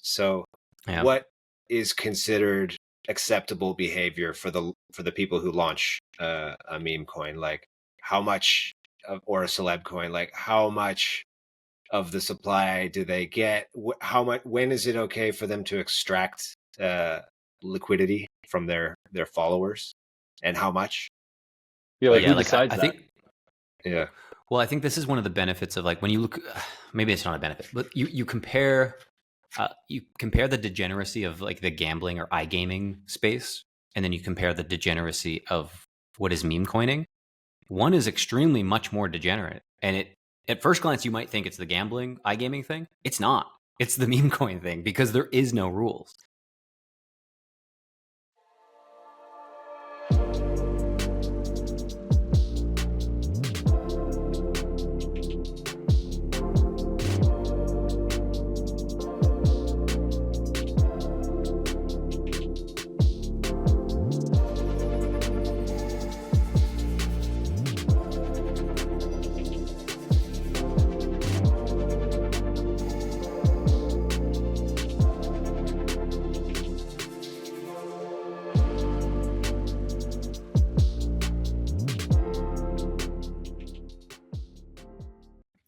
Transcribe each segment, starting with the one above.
So what is considered acceptable behavior for the people who launch a meme coin? Like how much or a celeb coin, like how much of the supply do they get? How much, when is it okay for them to extract liquidity from their followers, and how much? Yeah, like who decides I that? think, Yeah. well, I think this is one of the benefits of like when you look, maybe it's not a benefit, but you compare the degeneracy of like the gambling or iGaming space, and then you compare the degeneracy of what is meme coining. One is extremely much more degenerate, and it at first glance you might think it's the gambling iGaming thing. It's not. It's the meme coin thing because there is no rules.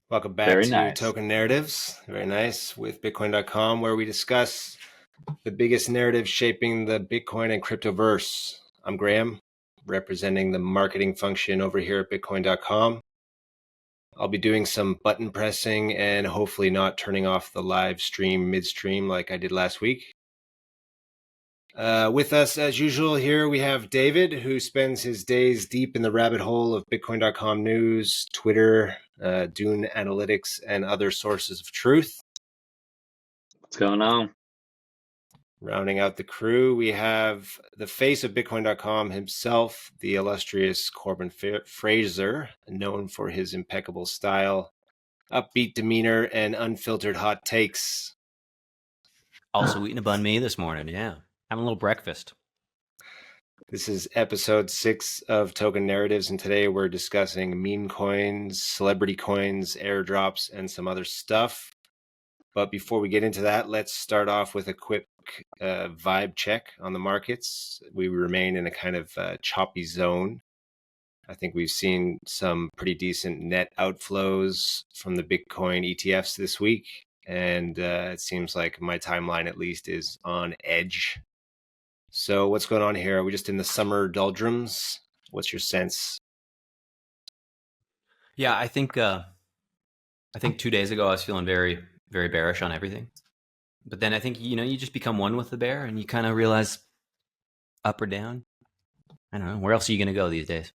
Welcome back Very to nice. Token Narratives. Very nice, with Bitcoin.com, where we discuss the biggest narratives shaping the Bitcoin and cryptoverse. I'm Graham, representing the marketing function over here at Bitcoin.com. I'll be doing some button pressing and hopefully not turning off the live stream midstream like I did last week. With us, as usual, here we have David, who spends his days deep in the rabbit hole of Bitcoin.com news, Twitter, Dune Analytics, and other sources of truth. What's going on? Rounding out the crew, we have the face of Bitcoin.com himself, the illustrious Corbin Fraser, known for his impeccable style, upbeat demeanor, and unfiltered hot takes. Also eating a banh mi this morning, yeah. Having a little breakfast. This is episode 6 of Token Narratives, and today we're discussing meme coins, celebrity coins, airdrops, and some other stuff. But before we get into that, let's start off with a quick vibe check on the markets. We remain in a kind of choppy zone. I think we've seen some pretty decent net outflows from the Bitcoin ETFs this week, and it seems like my timeline at least is on edge. So what's going on here? Are we just in the summer doldrums? What's your sense? Yeah, I think 2 days ago I was feeling very, very bearish on everything. But then I think, you just become one with the bear and you kind of realize up or down. I don't know. Where else are you going to go these days?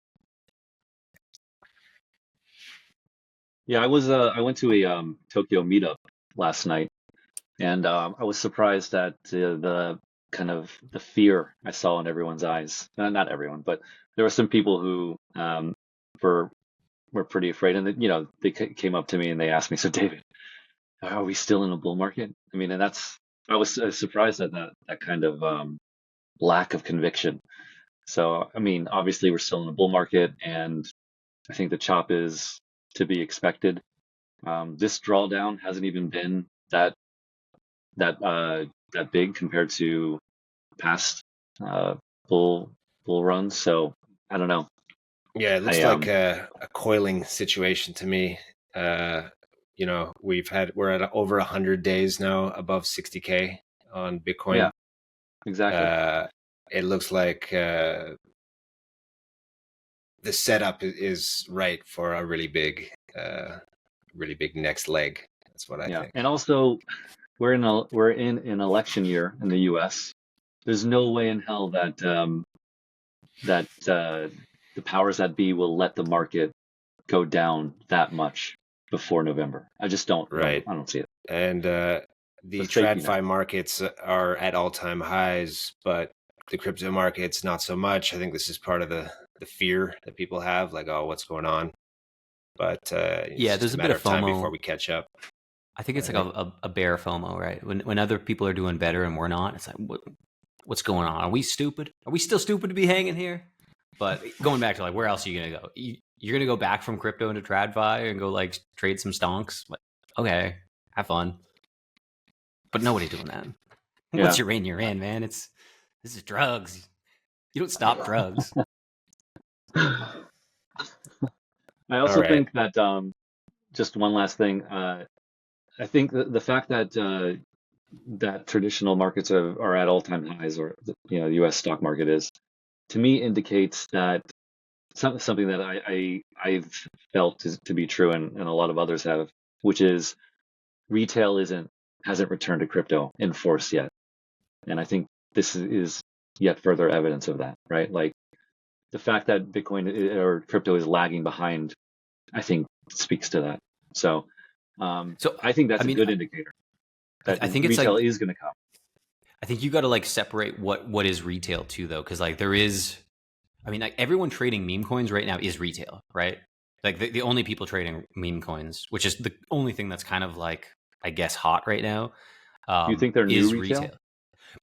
Yeah, I went to a Tokyo meetup last night, and I was surprised at the kind of the fear I saw in everyone's eyes. Not everyone, but there were some people who were pretty afraid, and they came up to me and they asked me, "So David, are we still in a bull market?" I mean, and I was surprised at that kind of lack of conviction. So, I mean, obviously we're still in a bull market, and I think the chop is to be expected. This drawdown hasn't even been that big compared to past bull runs. So I don't know. Yeah, it looks like a coiling situation to me. We're at over 100 days now above 60K on Bitcoin. Yeah, exactly. It looks like the setup is right for a really big next leg. That's what I think. And also, we're in an election year in the U.S. There's no way in hell that the powers that be will let the market go down that much before November. I just don't. Right. I don't see it. And the TradFi markets are at all-time highs, but the crypto markets not so much. I think this is part of the fear that people have, like, oh, what's going on? But there's a bit of FOMO time before we catch up. I think it's like a bear FOMO, right? When other people are doing better and we're not, it's like, what's going on? Are we stupid? Are we still stupid to be hanging here? But going back to like, where else are you gonna go? You're gonna go back from crypto into TradFi and go like trade some stonks. Like, okay, have fun. but nobody's doing that. Yeah. Once you're in, man. This is drugs. You don't stop drugs. I All also right. think that just one last thing. I think the fact that that traditional markets are at all-time highs, or the U.S. stock market is, to me indicates that something that I've felt to be true, and a lot of others have, which is retail hasn't returned to crypto in force yet, and I think this is yet further evidence of that, right? Like the fact that Bitcoin or crypto is lagging behind, I think speaks to that. So So, I think I that's a mean, good indicator that I think it's retail like is going to come. I think you got to like separate what is retail too, though, because like there is. I mean, like everyone trading meme coins right now is retail, right? Like the only people trading meme coins, which is the only thing that's kind of like, I guess, hot right now, Do you think they're new is retail? retail.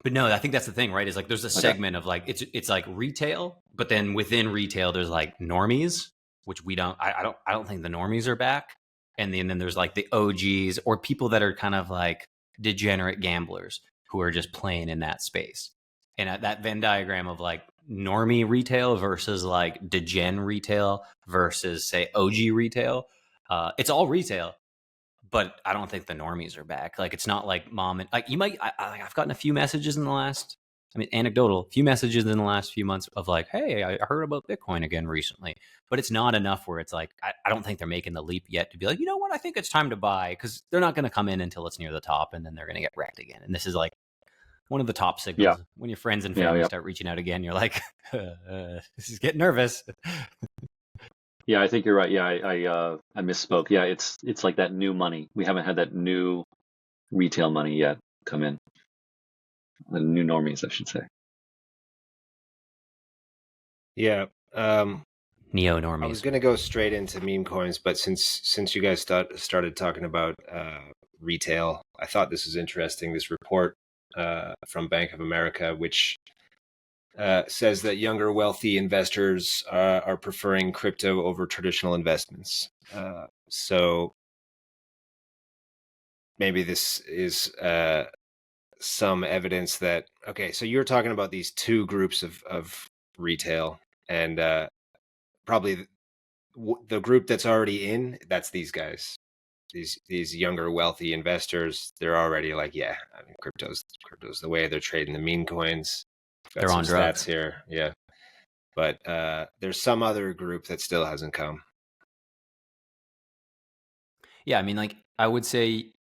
But no, I think that's the thing, right? Is like there's a Okay. segment of like it's like retail, but then within retail there's like normies, which we don't. I don't think the normies are back, and then there's like the OGs or people that are kind of like degenerate gamblers who are just playing in that space. And that Venn diagram of like normie retail versus like degen retail versus say OG retail, it's all retail, but I don't think the normies are back. Like it's not like mom and like you might. I've gotten a few messages in the last. I mean, anecdotal, few messages in the last few months of like, hey, I heard about Bitcoin again recently, but it's not enough where it's like I don't think they're making the leap yet to be like, you know what, I think it's time to buy, because they're not going to come in until it's near the top, and then they're going to get wrecked again. And this is like one of the top Yeah. signals when your friends and Yeah. family Yeah. start reaching out again. You're like, this is getting nervous. Yeah, I think you're right. Yeah, I misspoke. Yeah, it's like that new money. We haven't had that new retail money yet come in. The new normies, I should say. Yeah. Neo I was normies. going to go straight into meme coins, but since you guys started talking about retail, I thought this was interesting. This report from Bank of America, which says that younger wealthy investors are preferring crypto over traditional investments. So maybe this is some evidence that, okay, so you're talking about these two groups of retail, and probably the group that's already in, that's these guys, these younger wealthy investors. They're already like, yeah, I mean, crypto's the way. They're trading the meme coins. Got They're some on stats drugs. here, yeah. But there's some other group that still hasn't come. Yeah, I mean, like I would say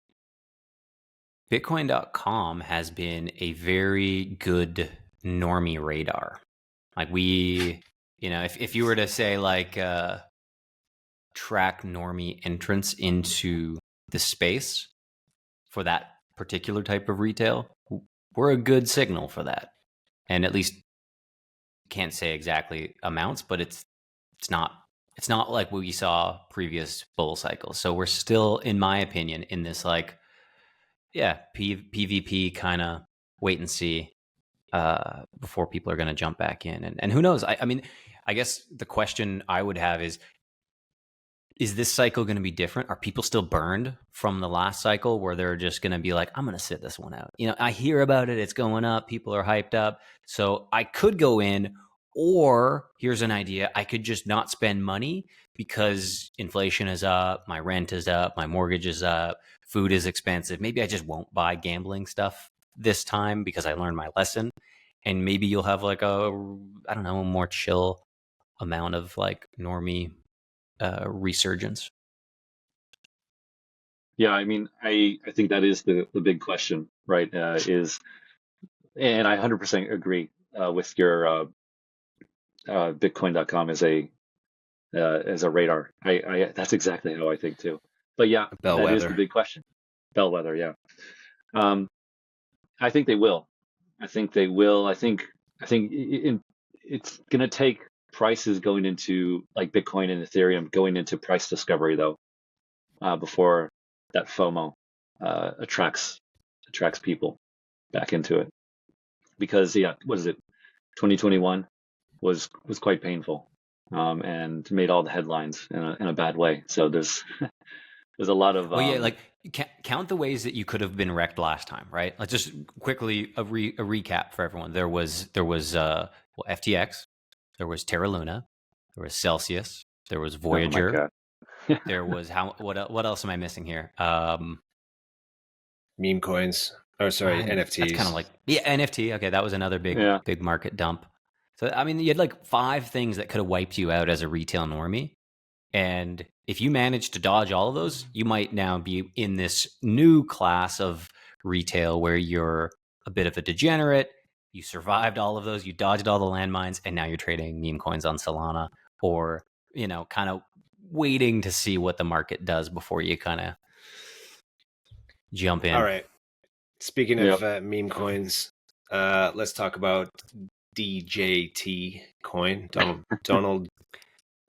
Bitcoin.com has been a very good normie radar. Like if you were to say like track normie entrance into the space for that particular type of retail, we're a good signal for that. And at least can't say exactly amounts, but it's not like what we saw previous bull cycles. So we're still, in my opinion, in this like PvP kind of wait and see before people are going to jump back in. And who knows? I mean, I guess the question I would have is this cycle going to be different? Are people still burned from the last cycle where they're just going to be like, I'm going to sit this one out? I hear about it. It's going up. People are hyped up. So I could go in, or here's an idea. I could just not spend money because inflation is up. My rent is up. My mortgage is up. Food is expensive. Maybe I just won't buy gambling stuff this time because I learned my lesson. And maybe you'll have like a more chill amount of like normie resurgence. Yeah, I mean, I think that is the big question, right? And I 100% agree with your Bitcoin.com as a radar. I that's exactly how I think too. But yeah, that is the Bellwether. big question. Bellwether, yeah. Um, I think they will. I think they will. It's going to take prices going into like Bitcoin and Ethereum going into price discovery though, before that FOMO attracts people back into it. Because yeah, what is it? 2021 was quite painful, and made all the headlines in a bad way. So there's There's a lot of Well, yeah, like count the ways that you could have been wrecked last time, right? Let's just quickly a recap for everyone. There was FTX, there was Terra Luna, there was Celsius, there was oh my Voyager, God. there was what else am I missing here? Meme coins. Oh, sorry, That's kind of NFTs. like NFT. Okay, that was another Yeah. big market dump. So I mean, you had like 5 things that could have wiped you out as a retail normie. And if you manage to dodge all of those, you might now be in this new class of retail where you're a bit of a degenerate. You survived all of those, you dodged all the landmines, and now you're trading meme coins on Solana, or, kind of waiting to see what the market does before you kind of jump in. All right. Speaking Yep. of meme coins, let's talk about DJT coin, Donald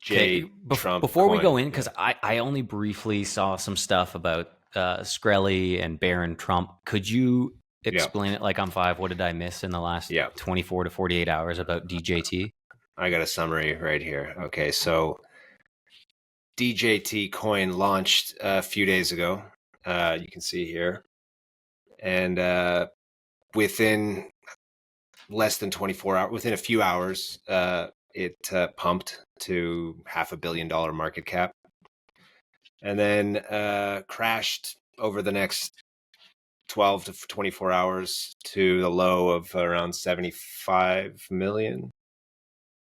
J. Trump Before we coin. go in, because I only briefly saw some stuff about Skrelly and Barron Trump. Could you explain it like I'm 5? What did I miss in the last 24 to 48 hours about DJT? I got a summary right here. Okay, so DJT coin launched a few days ago. You can see here. And within less than 24 hours, within a few hours, it pumped to $500 million market cap, and then crashed over the next 12 to 24 hours to the low of around 75 million.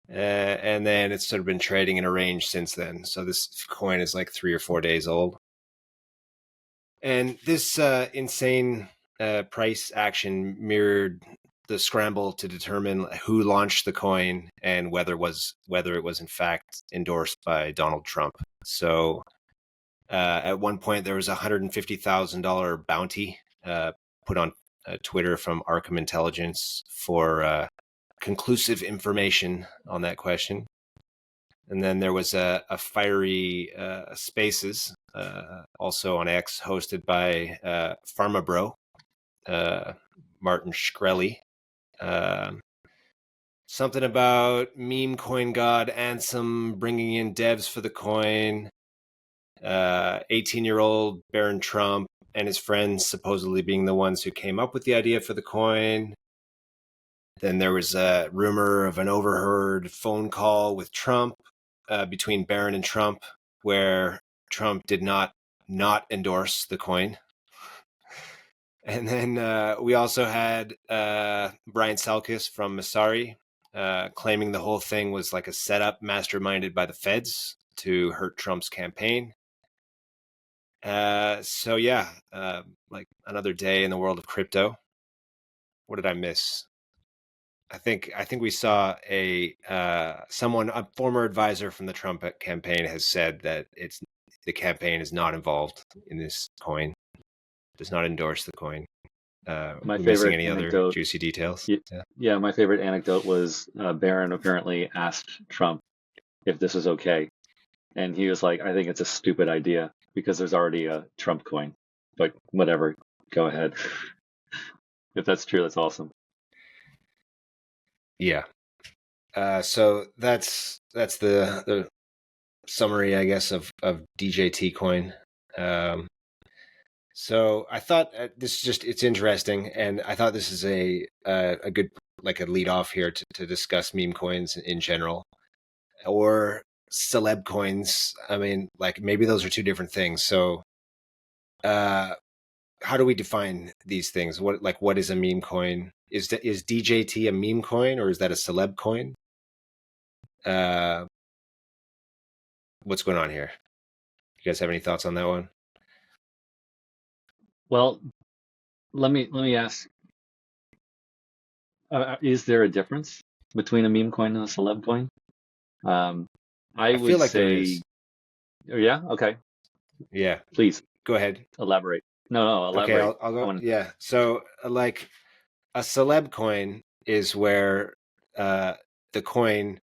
And then it's sort of been trading in a range since then. So this coin is like 3 or 4 days old. And this insane price action mirrored the scramble to determine who launched the coin and whether it was in fact endorsed by Donald Trump. So at one point there was a $150,000 bounty put on Twitter from Arkham Intelligence for conclusive information on that question. And then there was a fiery Spaces, also on X, hosted by PharmaBro, Martin Shkreli. Something about meme coin god Ansem bringing in devs for the coin. 18-year-old Barron Trump and his friends supposedly being the ones who came up with the idea for the coin. Then there was a rumor of an overheard phone call with Trump, between Barron and Trump, where Trump did not endorse the coin. And then we also had Brian Salkis from Masari claiming the whole thing was like a setup masterminded by the feds to hurt Trump's campaign. So yeah, like another day in the world of crypto. What did I miss? I think we saw a former advisor from the Trump campaign has said that the campaign is not involved in this coin, does not endorse the coin. My we missing favorite any anecdote, other juicy details? Yeah, my favorite anecdote was Barron apparently asked Trump if this was okay, and he was like, "I think it's a stupid idea because there's already a Trump coin." But whatever, go ahead. If that's true, that's awesome. Yeah. So that's the summary, I guess, of DJT coin. So I thought it's interesting, and I thought this is a good, like, a lead off here to discuss meme coins in general, or celeb coins. I mean, like, maybe those are two different things. So how do we define these things? What is a meme coin? Is DJT a meme coin, or is that a celeb coin? What's going on here? You guys have any thoughts on that one? Well, let me ask: is there a difference between a meme coin and a celeb coin? I feel would like there say, is. oh, yeah, okay, Yeah, please go ahead. elaborate. No, Okay, elaborate. I'll go. Yeah, so like a celeb coin is where the coin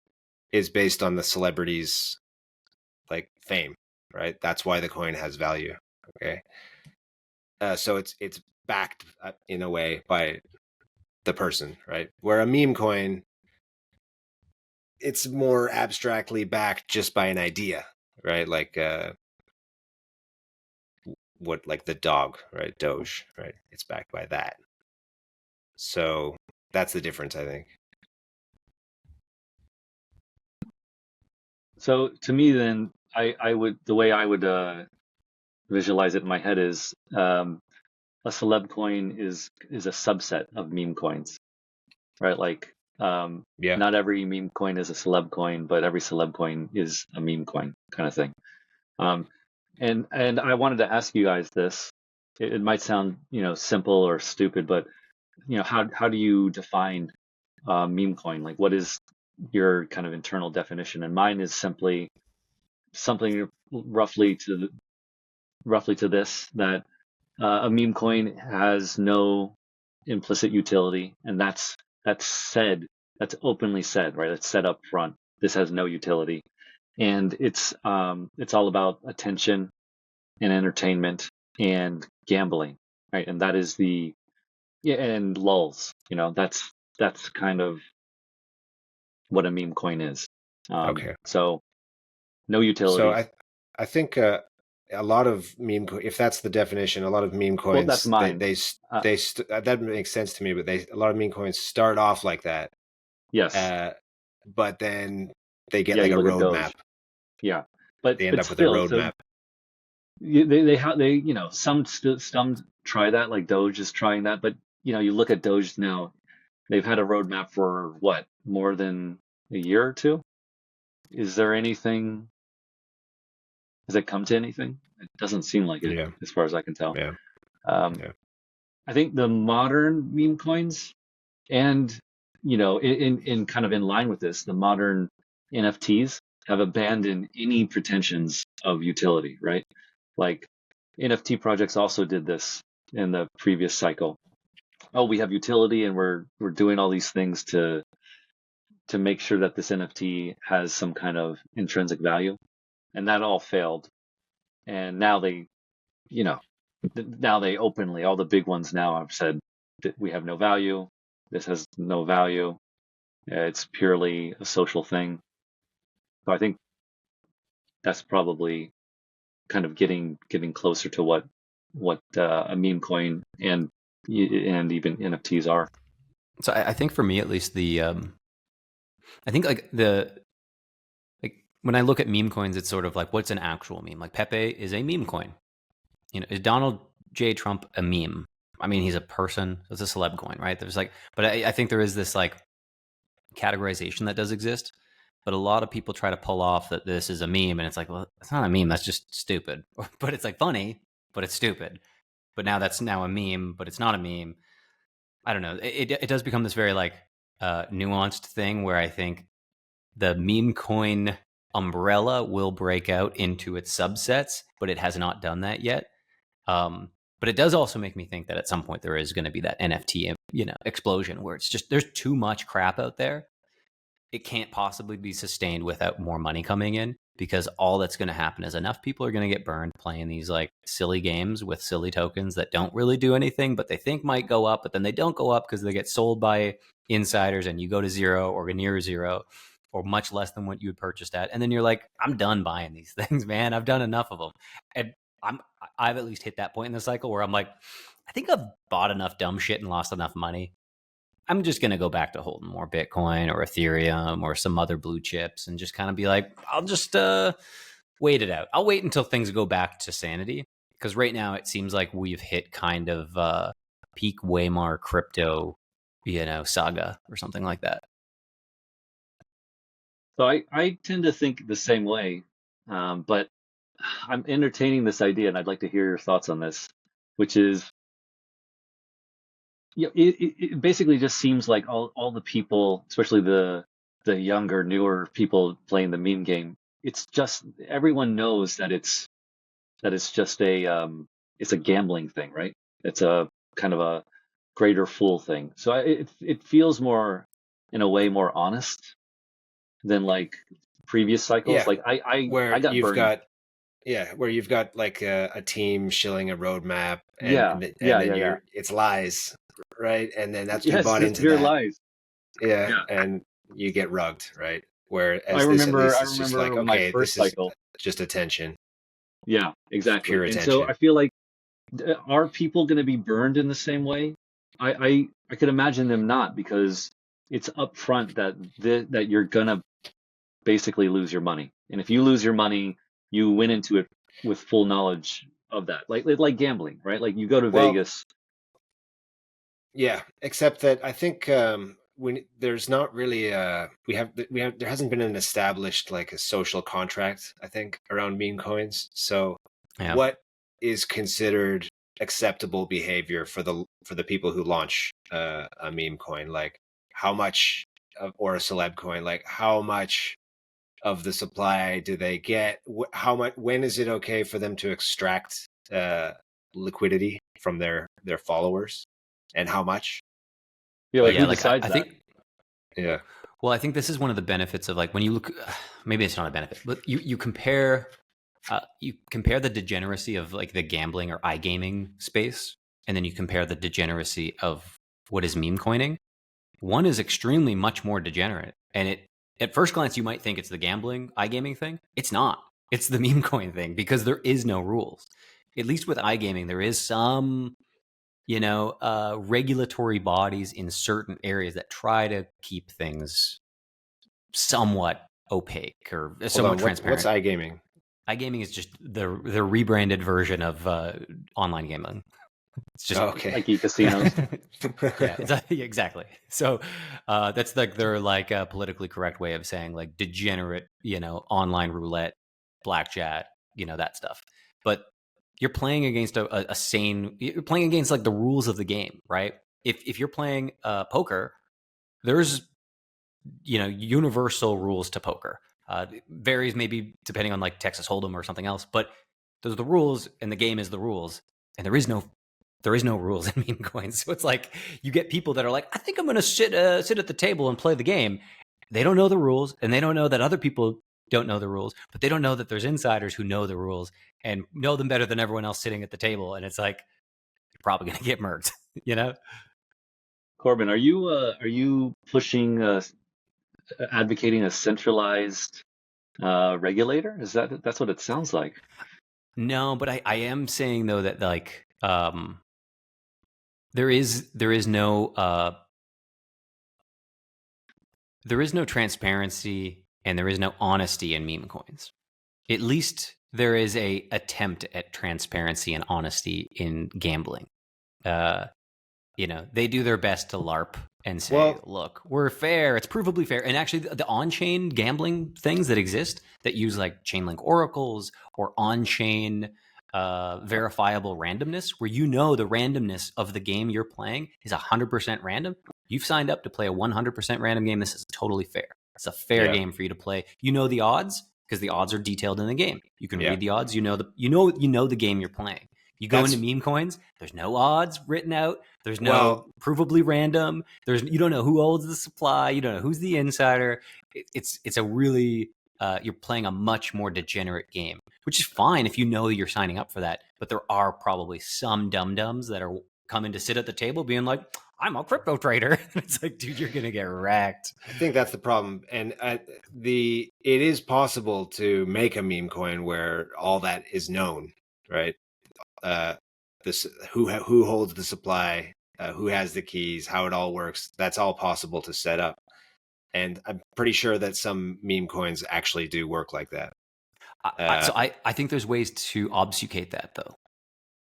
is based on the celebrity's, like, fame, right? That's why the coin has value. Okay, so it's backed in a way by the person, right? Where a meme coin, it's more abstractly backed just by an idea, right? Like what, like the dog, right? Doge, right? It's backed by that. So that's the difference, I think. So to me, then I would the way I would visualize it in my head is a celeb coin is a subset of meme coins, right? Like Yeah. not every meme coin is a celeb coin, but every celeb coin is a meme coin kind of thing. Um, and I wanted to ask you guys this. It might sound, simple or stupid, but how do you define meme coin? Like, what is your kind of internal definition? And mine is simply something roughly to this, that a meme coin has no implicit utility, and that's openly said, right? It's said up front. This has no utility, and it's all about attention and entertainment and gambling, right? And that is and lulls. That's kind of what a meme coin is. Okay. So no So utility. I think a lot of if that's the definition, a lot of meme Well, that's coins mine. that makes sense to me. But a lot of meme coins start off like that, Yes. but then they get Yeah, like you a look at roadmap. Doge. Yeah, but They end but up with a still, so roadmap. some try that, like Doge is trying that, but you look at Doge now, they've had a roadmap for what, more than a year or two? Is there anything? Has it come to anything? It doesn't seem like it, Yeah, as far as I can tell. yeah, Um, yeah. I think the modern meme coins, and in kind of in line with this, the modern NFTs have abandoned any pretensions of utility, right? Like NFT projects also did this in the previous cycle. Oh, we have utility, and we're doing all these things to make sure that this NFT has some kind of intrinsic value, and that all failed. And now they openly, all the big ones now have said that we have no value. This has no value. It's purely a social thing. So I think that's probably kind of getting closer to what a meme coin and even NFTs are. So I think for me at least, I think like when I look at meme coins, it's sort of like, what's an actual meme? Like Pepe is a meme coin. Is Donald J. Trump a meme? I mean, he's a person. It's a celeb coin, right? There's like, but I think there is this like categorization that does exist. But a lot of people try to pull off that this is a meme, and it's like, well, it's not a meme. That's just stupid. But it's like funny, but it's stupid. But that's now a meme, but it's not a meme. I don't know. It does become this very like nuanced thing where I think the meme coin umbrella will break out into its subsets, but it has not done that yet. But it does also make me think that at some point there is going to be that NFT, explosion where it's just there's too much crap out there. It can't possibly be sustained without more money coming in, because all that's going to happen is enough people are going to get burned playing these like silly games with silly tokens that don't really do anything, but they think might go up, but then they don't go up because they get sold by insiders and you go to zero or near zero or much less than what you had purchased at. And then you're like, I'm done buying these things, man. I've done enough of them. And I've at least hit that point in the cycle where I'm like, I think I've bought enough dumb shit and lost enough money. I'm just going to go back to holding more Bitcoin or Ethereum or some other blue chips and just kind of be like, I'll just wait it out. I'll wait until things go back to sanity, because right now it seems like we've hit kind of peak Weimar crypto, saga or something like that. So I tend to think the same way, but I'm entertaining this idea, and I'd like to hear your thoughts on this, which is, it basically just seems like all the people, especially the younger, newer people playing the meme game, it's just everyone knows that it's just it's a gambling thing, right? It's a kind of a greater fool thing. So it feels more, in a way, more honest than like previous cycles. Yeah, Like I where got you've burned. got where you've got like a team shilling a roadmap, Yeah, and yeah, then yeah, yeah. it's lies, right? And then that's you Yes, bought just into pure that, lies. yeah, Yeah. and you get rugged, right? I Whereas this at remember least I is just like, remember my okay, first this is cycle. just attention, Yeah, just exactly. pure And so attention. I feel like Are people going to be burned in the same way? I could imagine them not, because it's upfront that you're gonna basically lose your money. And if you lose your money, you went into it with full knowledge of that. Like gambling, right? Like you go to Well, Vegas. yeah, except that I think when there's not really there hasn't been an established like a social contract, I think, around meme coins. So Yeah. what is considered acceptable behavior for the people who launch a meme coin? Like how much or a celeb coin, like how much of the supply do they get? How much? When is it okay for them to extract liquidity from their followers, and how much? Yeah, like Like, Yeah, who like decides I that? think yeah. well, I think this is one of the benefits of like when you look maybe it's not a benefit, but you compare the degeneracy of like the gambling or iGaming space, and then you compare the degeneracy of what is meme coining. One is extremely much more degenerate, and it at first glance you might think it's the gambling iGaming thing. It's not. It's the meme coin thing, because there is no rules. At least with iGaming, there is some regulatory bodies in certain areas that try to keep things somewhat opaque or Hold somewhat on. What's transparent. iGaming? iGaming is just the rebranded version of online gambling. It's just Oh, okay. Like e-casinos. yeah, exactly. So that's like their like a politically correct way of saying like degenerate, online roulette, blackjack, that stuff. But you're playing against a sane. You're playing against like the rules of the game, right? If you're playing poker, there's universal rules to poker. It varies maybe depending on like Texas Hold'em or something else, but those are the rules, and the game is the rules, and there is no rules in meme coins. So it's like you get people that are like, I think I'm going to sit at the table and play the game. They don't know the rules, and they don't know that other people don't know the rules, but they don't know that there's insiders who know the rules and know them better than everyone else sitting at the table. And it's like you're probably going to get murked, you know? Corbin, are you pushing advocating a centralized regulator? That's what it sounds like. No, but I am saying though that like there is no transparency, and there is no honesty in meme coins. At least there is a attempt at transparency and honesty in gambling. They do their best to LARP and say, Well, look, we're fair. It's provably fair. And actually the on-chain gambling things that exist that use like Chainlink oracles or on-chain verifiable randomness, where the randomness of the game you're playing is 100% random. You've signed up to play a 100% random game. This is totally fair. It's a fair game for you to play. You know the odds because the odds are detailed in the game. You can read the odds. You know the game you're playing. You go into meme coins, there's no odds written out. There's no provably random. You don't know who holds the supply. You don't know who's the insider. It's a really you're playing a much more degenerate game, which is fine if you know you're signing up for that. But there are probably some dum-dums that are coming to sit at the table being like, I'm a crypto trader. It's like, dude, you're going to get wrecked. I think that's the problem. And it is possible to make a meme coin where all that is known, right? This who holds the supply, who has the keys, how it all works. That's all possible to set up. And I'm pretty sure that some meme coins actually do work like that. So I think there's ways to obfuscate that though.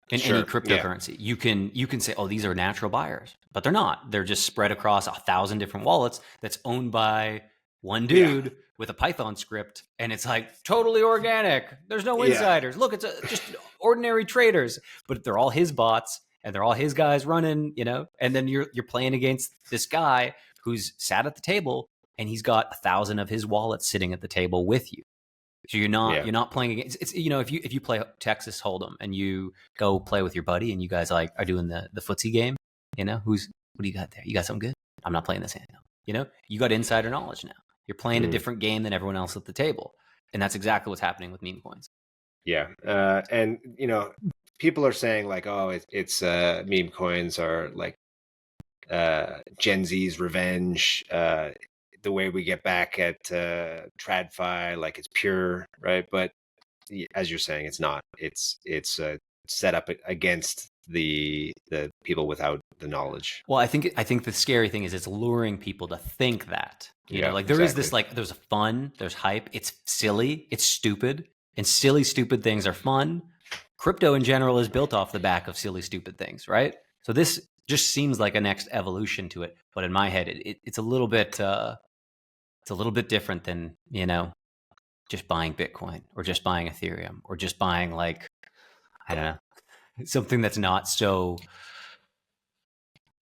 In any cryptocurrency, you can say, oh, these are natural buyers, but they're not. They're just spread across 1,000 different wallets that's owned by one dude with a Python script, and it's like totally organic. There's no insiders. Look, it's just ordinary traders, but they're all his bots and they're all his guys running, And then you're playing against this guy who's sat at the table and he's got 1,000 of his wallets sitting at the table with you. So you're not playing against. It's if you play Texas Hold'em and you go play with your buddy and you guys like are doing the footsie game, what do you got there? You got something good? I'm not playing this hand now. You got insider knowledge now. You're playing a different game than everyone else at the table, and that's exactly what's happening with meme coins. Yeah, and people are saying like, oh, it's meme coins are like Gen Z's revenge. The way we get back at TradFi, like it's pure, right? But as you're saying, it's not. It's set up against the people without the knowledge. Well, I think the scary thing is it's luring people to think that. You know, like there is this like there's fun, there's hype. It's silly, it's stupid, and silly, stupid things are fun. Crypto in general is built off the back of silly, stupid things, right? So this just seems like a next evolution to it. But in my head, it's a little bit different than, you know, just buying Bitcoin or just buying Ethereum or just buying, like, I don't know, something that's not so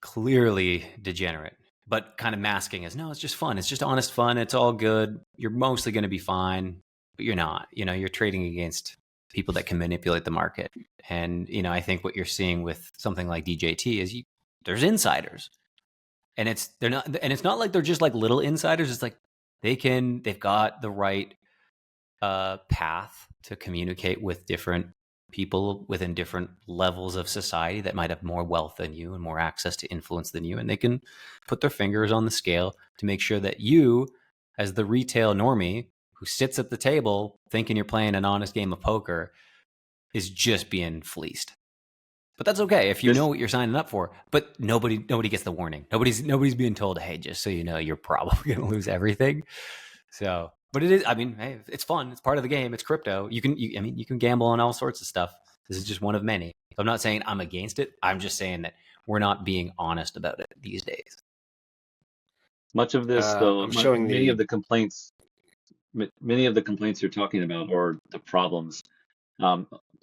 clearly degenerate, but kind of masking as, no, it's just fun. It's just honest fun. It's all good. You're mostly going to be fine, but you're not. You know, you're trading against people that can manipulate the market. And, you know, I think what you're seeing with something like DJT is there's insiders. And it's not like they're just like little insiders. It's like they've got the right path to communicate with different people within different levels of society that might have more wealth than you and more access to influence than you. And they can put their fingers on the scale to make sure that you, as the retail normie who sits at the table thinking you're playing an honest game of poker, is just being fleeced. But that's okay if you know what you're signing up for. But nobody gets the warning. Nobody's being told, hey, just so you know, you're probably going to lose everything. So, but it is. I mean, hey, it's fun. It's part of the game. It's crypto. You can gamble on all sorts of stuff. This is just one of many. I'm not saying I'm against it. I'm just saying that we're not being honest about it these days. Much of this, though, many of the complaints you're talking about, or the problems,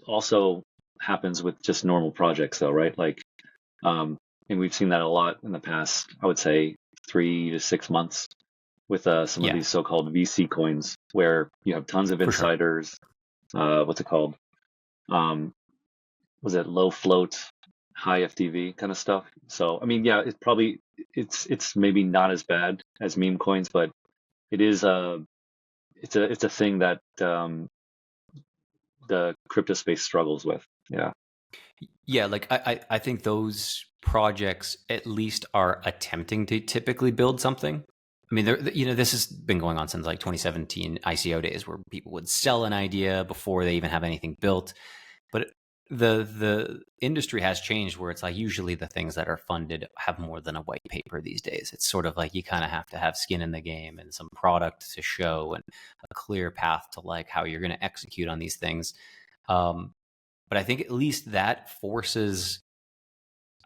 also happens with just normal projects, though, right? Like, and we've seen that a lot in the past, I would say 3 to 6 months with some of these so-called VC coins, where you have tons of insiders. Sure. What's it called? Was it low float, high FTV kind of stuff? So, I mean, yeah, it's maybe not as bad as meme coins, but it is it's a thing that the crypto space struggles with. Yeah, like I think those projects at least are attempting to typically build something. I mean, this has been going on since like 2017 ICO days, where people would sell an idea before they even have anything built. But the industry has changed, where it's like usually the things that are funded have more than a white paper these days. It's sort of like you kind of have to have skin in the game and some product to show and a clear path to like how you're going to execute on these things. But I think at least that forces,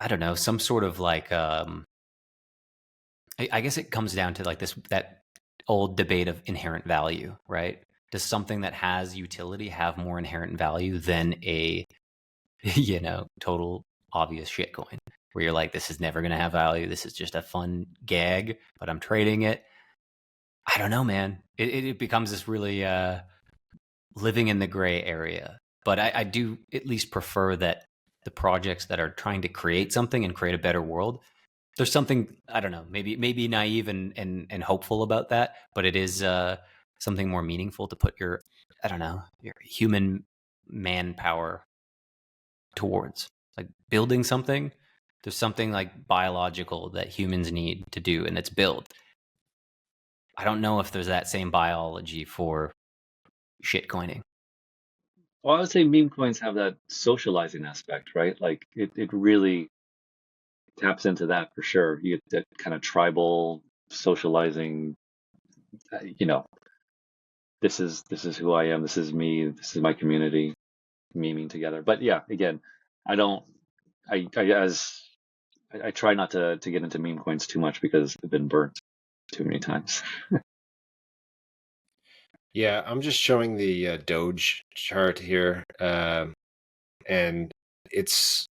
I don't know, some sort of like, I guess it comes down to like that old debate of inherent value, right? Does something that has utility have more inherent value than a, you know, total obvious shitcoin where you're like, this is never going to have value. This is just a fun gag, but I'm trading it. I don't know, man. It becomes this really living in the gray area. But I do at least prefer that the projects that are trying to create something and create a better world, there's something, I don't know, maybe naive and hopeful about that, but it is something more meaningful to put your, I don't know, your human manpower towards. Like building something, there's something like biological that humans need to do, and it's build. I don't know if there's that same biology for shitcoining. Well, I would say meme coins have that socializing aspect, right? Like it really taps into that for sure. You get that kind of tribal socializing, you know, this is who I am, this is me, this is my community, memeing together. But yeah, again, I try not to get into meme coins too much because they've been burnt too many times. Yeah, I'm just showing the Doge chart here, and it's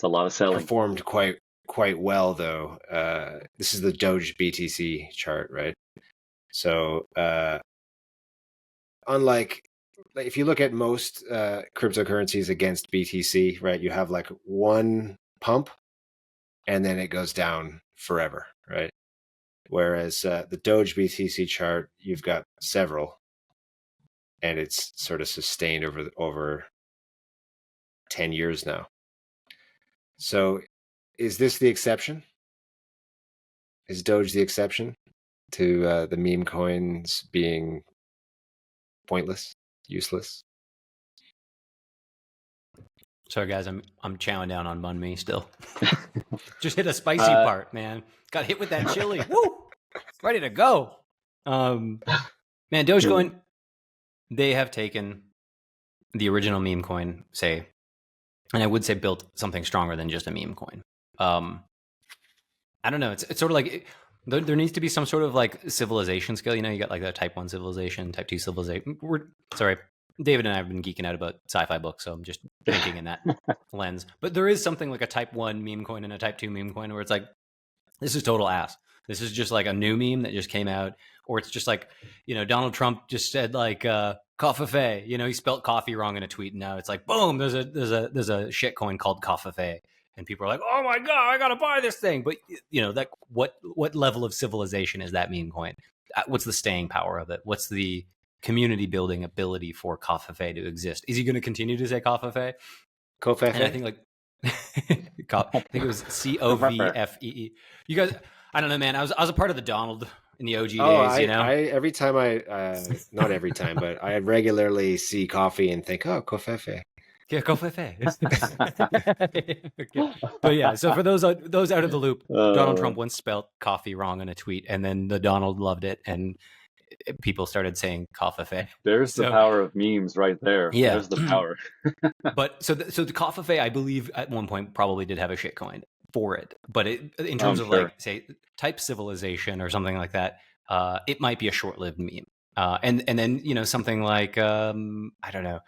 a lot of selling. Performed quite well, though. This is the Doge BTC chart, right? So, unlike, like, if you look at most cryptocurrencies against BTC, right, you have like one pump, and then it goes down forever, right? Whereas the Doge BTC chart, you've got several, and it's sort of sustained over 10 years now. So is this the exception? Is Doge the exception to the meme coins being pointless, useless? Sorry, guys, I'm chowing down on banh mi still. Just hit a spicy part, man. Got hit with that chili. Woo! Ready to go. Man, Dogecoin, they have taken the original meme coin, say, and I would say built something stronger than just a meme coin. I don't know. It's sort of like there needs to be some sort of like civilization scale. You know, you got like the type 1 civilization, type 2 civilization. David and I have been geeking out about sci-fi books, so I'm just thinking in that lens. But there is something like a type 1 meme coin and a type 2 meme coin where it's like, this is total ass. This is just like a new meme that just came out. Or it's just like, Donald Trump just said like coffee. He spelt coffee wrong in a tweet, and now it's like, boom, there's a shit coin called coffee. And people are like, oh my God, I gotta buy this thing. But that what level of civilization is that meme coin? What's the staying power of it? What's the community building ability for coffee to exist? Is he going to continue to say coffee? Coffee. And I think like I think it was COVFEE. You guys, I don't know, man. I was a part of the Donald in the OG days. I every time not every time, but I regularly see coffee and think, oh, coffee. Yeah, coffee. But yeah, so for those out of the loop, Donald Trump once spelled coffee wrong in a tweet, and then the Donald loved it, and people started saying coffee. There's the power of memes right there. Yeah, there's the power. But so the coffee, I believe, at one point probably did have a shitcoin for it, but in terms of like say type civilization or something like that, it might be a short-lived meme. And then something like I don't know,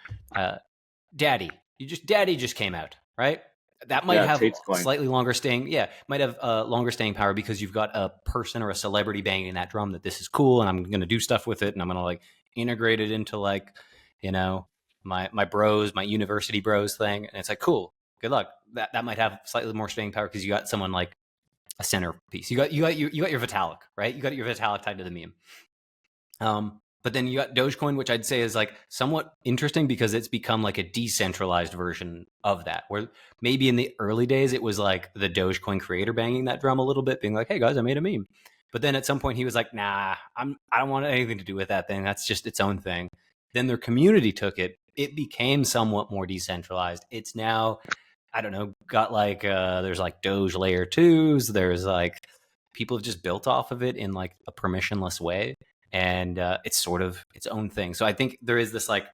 Daddy just came out, right? That might have slightly longer staying. Yeah, might have longer staying power because you've got a person or a celebrity banging that drum that this is cool and I'm going to do stuff with it and I'm going to like integrate it into like my bros, my university bros thing, and it's like cool. Good luck. That might have slightly more staying power because you got someone like a centerpiece. You got your Vitalik, right? You got your Vitalik tied to the meme. But then you got Dogecoin, which I'd say is like somewhat interesting because it's become like a decentralized version of that, where maybe in the early days it was like the Dogecoin creator banging that drum a little bit, being like, hey guys, I made a meme. But then at some point he was like, nah, I don't want anything to do with that thing. That's just its own thing. Then their community took it. It became somewhat more decentralized. It's now, I don't know, got like, there's like Doge layer 2s. There's like, people have just built off of it in like a permissionless way. And it's sort of its own thing. So I think there is this like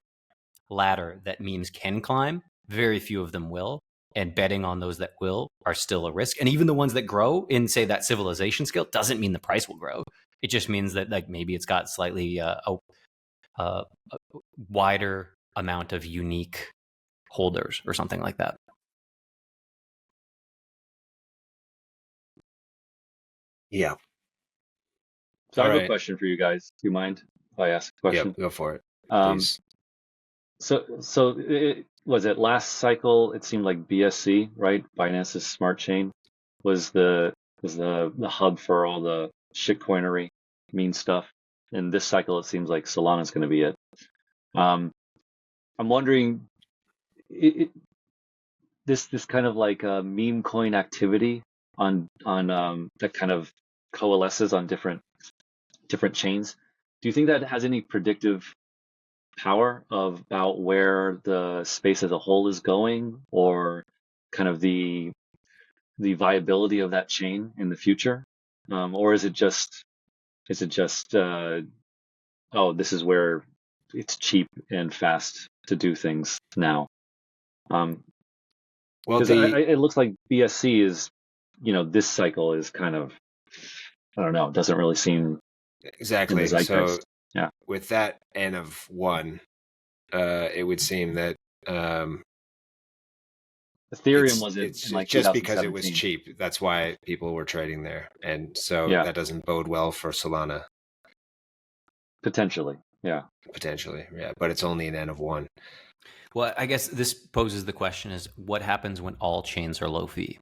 ladder that memes can climb. Very few of them will. And betting on those that will are still a risk. And even the ones that grow in, say, that civilization scale doesn't mean the price will grow. It just means that like maybe it's got slightly a wider amount of unique holders or something like that. Yeah. So I have a question for you guys. Do you mind if I ask a question? Yeah, go for it, please. So was it last cycle? It seemed like BSC, right? Binance's smart chain was the hub for all the shitcoinery, meme stuff. And this cycle, it seems like Solana's going to be it. I'm wondering, this kind of like meme coin activity on that kind of coalesces on different chains. Do you think that has any predictive power about where the space as a whole is going, or kind of the viability of that chain in the future, or is it just oh, this is where it's cheap and fast to do things now? Because it looks like BSC is, this cycle is kind of, I don't know, it doesn't really seem exactly. So yeah, with that N of 1, it would seem that Ethereum was like just because it was cheap. That's why people were trading there, and so that doesn't bode well for Solana. Potentially, yeah. But it's only an N of 1. Well, I guess this poses the question: is what happens when all chains are low fee?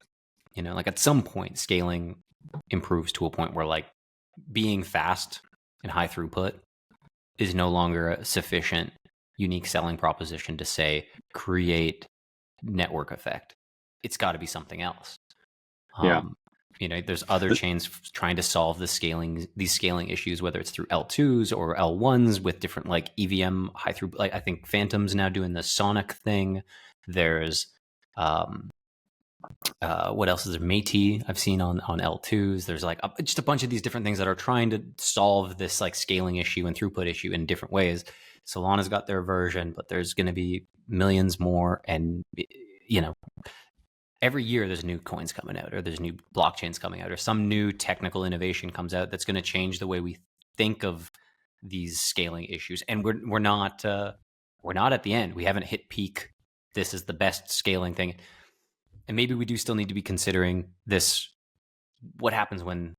Like at some point, scaling improves to a point where like being fast and high throughput is no longer a sufficient unique selling proposition to say create network effect. It's got to be something else. There's other chains trying to solve these scaling issues, whether it's through L2s or L1s with different like EVM high throughput. Like I think Phantom's now doing the Sonic thing. There's What else is there? Métis I've seen on L2s. There's like just a bunch of these different things that are trying to solve this like scaling issue and throughput issue in different ways. Solana's got their version, but there's going to be millions more. And, every year there's new coins coming out, or there's new blockchains coming out, or some new technical innovation comes out that's going to change the way we think of these scaling issues. And we're not at the end. We haven't hit peak. This is the best scaling thing. And maybe we do still need to be considering this. What happens when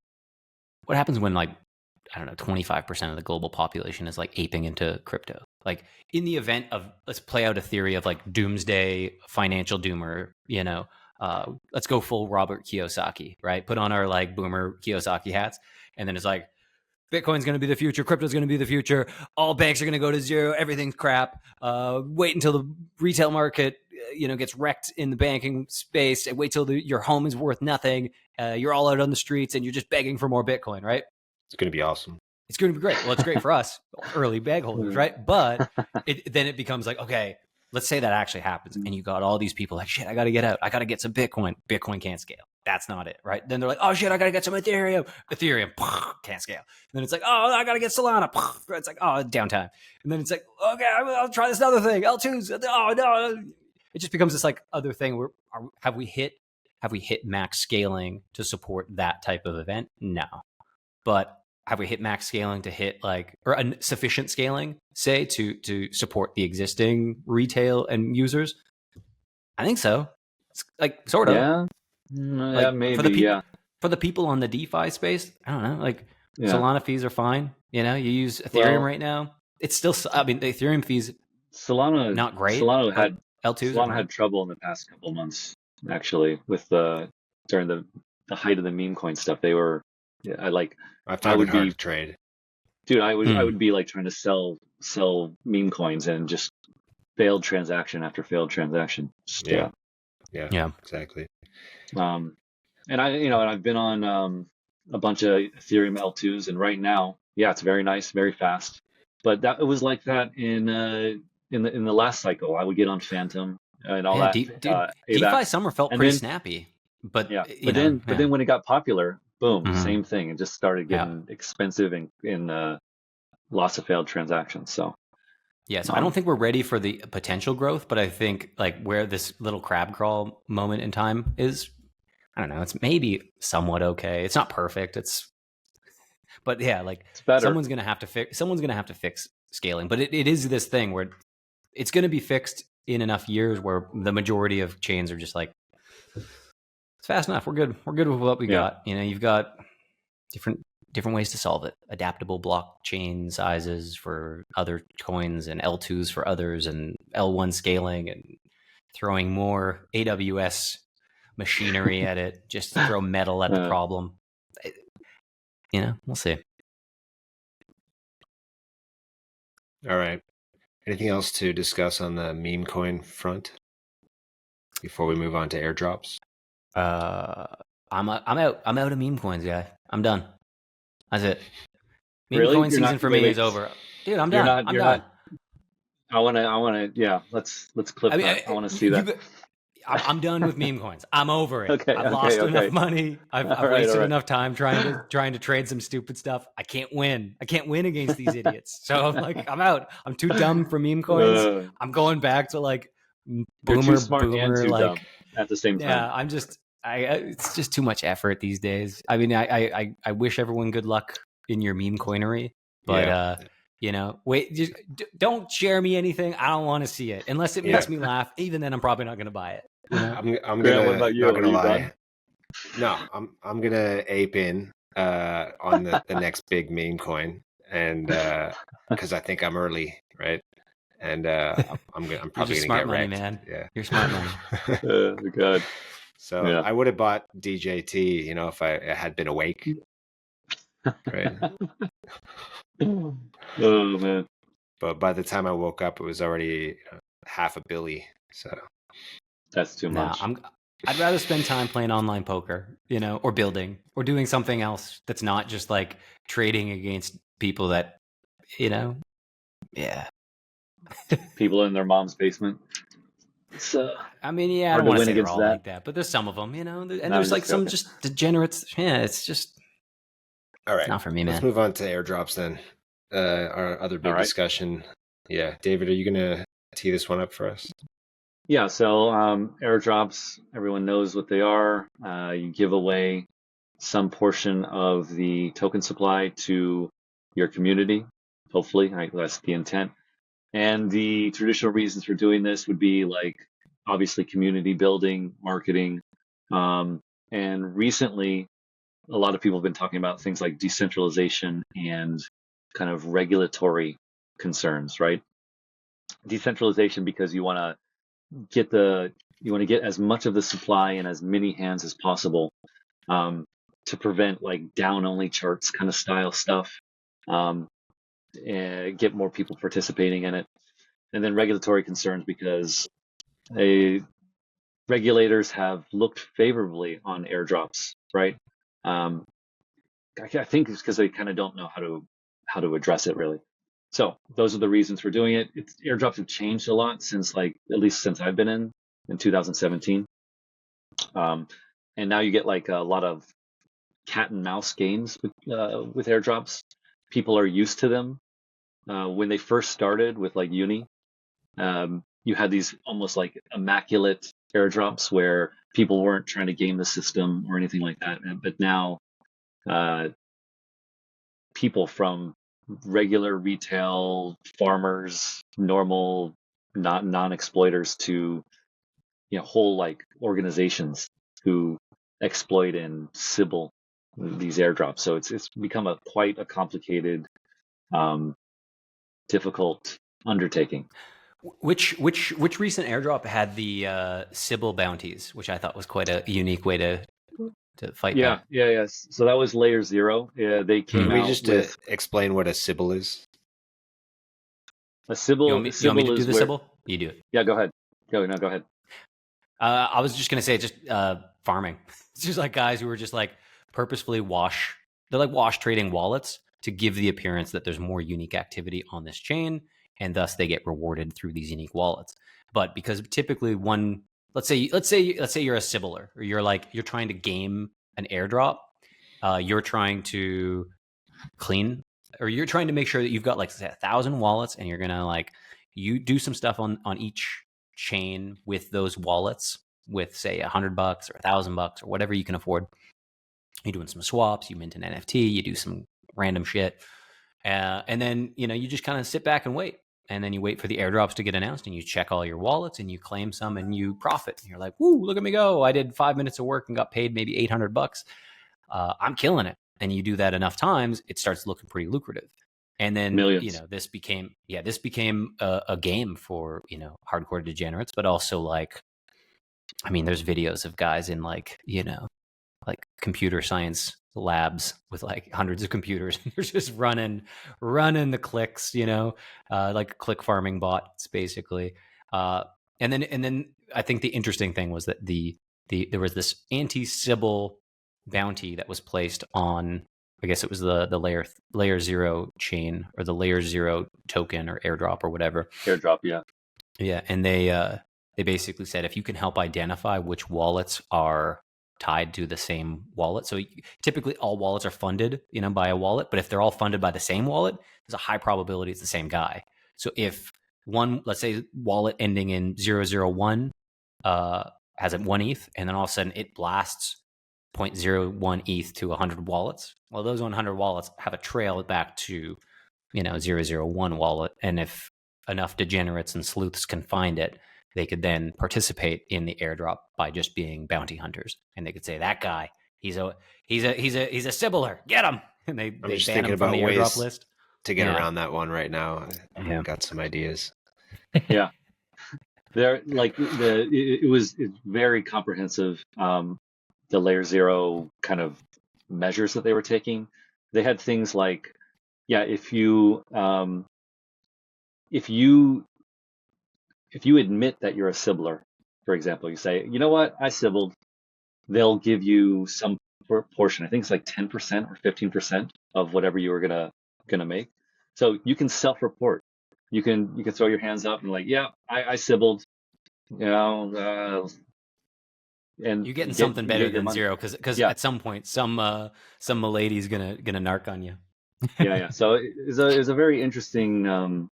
like, I don't know, 25% of the global population is like aping into crypto? Like, in the event of, let's play out a theory of like doomsday financial doomer, let's go full Robert Kiyosaki, right? Put on our like boomer Kiyosaki hats. And then it's like, Bitcoin's going to be the future. Crypto's going to be the future. All banks are going to go to zero. Everything's crap. Wait until the retail market, gets wrecked in the banking space. Wait till your home is worth nothing. You're all out on the streets and you're just begging for more Bitcoin, right? It's going to be awesome. It's going to be great. Well, it's great for us, early bag holders, right? But then it becomes like, okay, let's say that actually happens. And you got all these people like, shit, I got to get out. I got to get some Bitcoin. Bitcoin can't scale. That's not it, right? Then they're like, oh shit, I got to get some Ethereum. Ethereum can't scale. And then it's like, oh, I got to get Solana. It's like, oh, downtime. And then it's like, okay, I'll try this other thing. L2s. Oh no. It just becomes this like other thing where have we hit max scaling to support that type of event? No. But have we hit max scaling to hit like, or sufficient scaling, say, to support the existing retail and users? I think so. It's like sort of. Yeah. Yeah, maybe. For the people on the DeFi space, I don't know. Like, Solana fees are fine. You use Ethereum right now. It's still, the Ethereum fees, Solana not great. Solana had L2s. Solana had trouble in the past couple of months, actually, with during the height of the meme coin stuff. They were, I found it hard to trade. Dude, I would be like trying to sell meme coins and just failed transaction after failed transaction. Yeah, exactly. And I've been on a bunch of Ethereum L2s, and right now, it's very nice, very fast. But it was like that in the last cycle. I would get on Phantom and all that. DeFi summer felt pretty snappy, but then when it got popular, boom, same thing. It just started getting expensive in lots of failed transactions. So. Yeah, so I don't think we're ready for the potential growth, but I think like where this little crab crawl moment in time is, I don't know, it's maybe somewhat okay. It's not perfect. But yeah, like someone's gonna have to fix scaling. But it is this thing where it's gonna be fixed in enough years where the majority of chains are just like, it's fast enough. We're good. We're good with what we got. You've got different ways to solve it. Adaptable blockchain sizes for other coins and L2s for others, and L1 scaling, and throwing more AWS machinery at it just to throw metal at the problem. We'll see. All right. Anything else to discuss on the meme coin front before we move on to airdrops? I'm out of meme coins, guy. I'm done. That's it. Meme coin season for me is over. Dude, I'm done. I'm done. I want to. Let's clip that. I want to see that. I'm done with meme coins. I'm over it. Okay, I've lost enough money. I've wasted enough time trying to trade some stupid stuff. I can't win. I can't win against these idiots. So I'm like, I'm out. I'm too dumb for meme coins. I'm going back to like You're too smart and too dumb at the same time. Yeah, it's just too much effort these days. I mean, I wish everyone good luck in your meme coinery, but wait, just don't share me anything. I don't want to see it unless it makes me laugh. Even then, I'm probably not going to buy it. I'm gonna. What about you? Not gonna lie. No, I'm gonna ape in on the next big meme coin, and because I think I'm early, right? And I'm probably gonna get wrecked. Man. Yeah, you're smart money. God. So I would have bought DJT, if I had been awake. Right. Oh man. But by the time I woke up, it was already half a billy. So that's too much. I'd rather spend time playing online poker, or building, or doing something else that's not just like trading against people that, people in their mom's basement. It's I mean, yeah, I hard don't to want to win say they're against all that. like that, but there's some of them, and No, I'm there's like just some joking. just degenerates. Yeah, it's just All right, not for me, let's man. move on to airdrops then. Our other All big right. discussion. Yeah, David, are you gonna tee this one up for us? Yeah, so airdrops, everyone knows what they are. You give away some portion of the token supply to your community, hopefully. Right, that's the intent. And the traditional reasons for doing this would be like obviously community building, marketing. Um, and recently, a lot of people have been talking about things like decentralization and kind of regulatory concerns, right? Decentralization because get the you want to get as much of the supply in as many hands as possible, um, to prevent like down only charts kind of style stuff, um, and get more people participating in it. And then regulatory concerns because a regulators have looked favorably on airdrops, right? Um, I think it's because they kind of don't know how to address it really. So those are the reasons for doing it. Airdrops have changed a lot since like at least since I've been in 2017. Um, and now you get like a lot of cat and mouse games with airdrops. People are used to them. When they first started with like Uni, you had these almost like immaculate airdrops where people weren't trying to game the system or anything like that. But now, uh, people from regular retail farmers, normal, not non-exploiters to whole like organizations who exploit and sybil these airdrops. So it's become a quite a complicated, um, difficult undertaking. Which recent airdrop had the Sybil bounties, which I thought was quite a unique way to fight Yeah, that. yeah, yes. So that was layer zero. Yeah, they came Can Hmm. we out just with explain what a Sybil is? a You want sybil. A me? You want me sybil to do is the where. Sybil? You do it. Yeah, go ahead. Go ahead. I was just gonna say just farming. It's just like guys who are just like purposefully wash. They're like wash trading wallets to give the appearance that there's more unique activity on this chain, and thus they get rewarded through these unique wallets. But because typically one, let's say you're a Sibler, or you're trying to game an airdrop. You're trying to clean, or you're trying to make sure that you've got like say 1,000 wallets, and you're gonna like you do some stuff on each chain with those wallets with say $100 or $1,000 or whatever you can afford. You're doing some swaps, you mint an NFT, you do some random shit, and then you just kind of sit back and wait. And then you wait for the airdrops to get announced, and you check all your wallets, and you claim some, and you profit. And you're like, "Woo! Look at me go! I did 5 minutes of work and got paid maybe $800. I'm killing it." And you do that enough times, it starts looking pretty lucrative. And then Millions. this became a game for hardcore degenerates, but also like, I mean, there's videos of guys in like computer science labs with like hundreds of computers. They're just running the clicks, like click farming bots basically. Uh, and then I think the interesting thing was that there was this anti-Sybil bounty that was placed on, I guess it was the layer zero chain, or the layer zero token or airdrop or whatever. Airdrop, yeah. Yeah, and they basically said if you can help identify which wallets are tied to the same wallet. So typically all wallets are funded, by a wallet, but if they're all funded by the same wallet, there's a high probability it's the same guy. So if one, let's say wallet ending in 001 has a 1 ETH, and then all of a sudden it blasts 0.01 ETH to 100 wallets. Well, those 100 wallets have a trail back to 001 wallet, and if enough degenerates and sleuths can find it, they could then participate in the airdrop by just being bounty hunters, and they could say that guy, he's a Sibler, get him, and they I'm just ban thinking him from about the airdrop ways list. to get Yeah, around that one right now. yeah. I've got some ideas. Yeah. There, like it's very comprehensive. The layer zero kind of measures that they were taking. They had things like, yeah, if you admit that you're a Sibler, for example, you say, you know what, I Sibled, they'll give you some portion. I think it's like 10% or 15% of whatever you were gonna make. So you can self-report. You can throw your hands up and like, yeah, I Sibled. And You're getting you get something you better get your than money. zero, because Yeah, at some point some milady's gonna narc on you. yeah. So it's a very interesting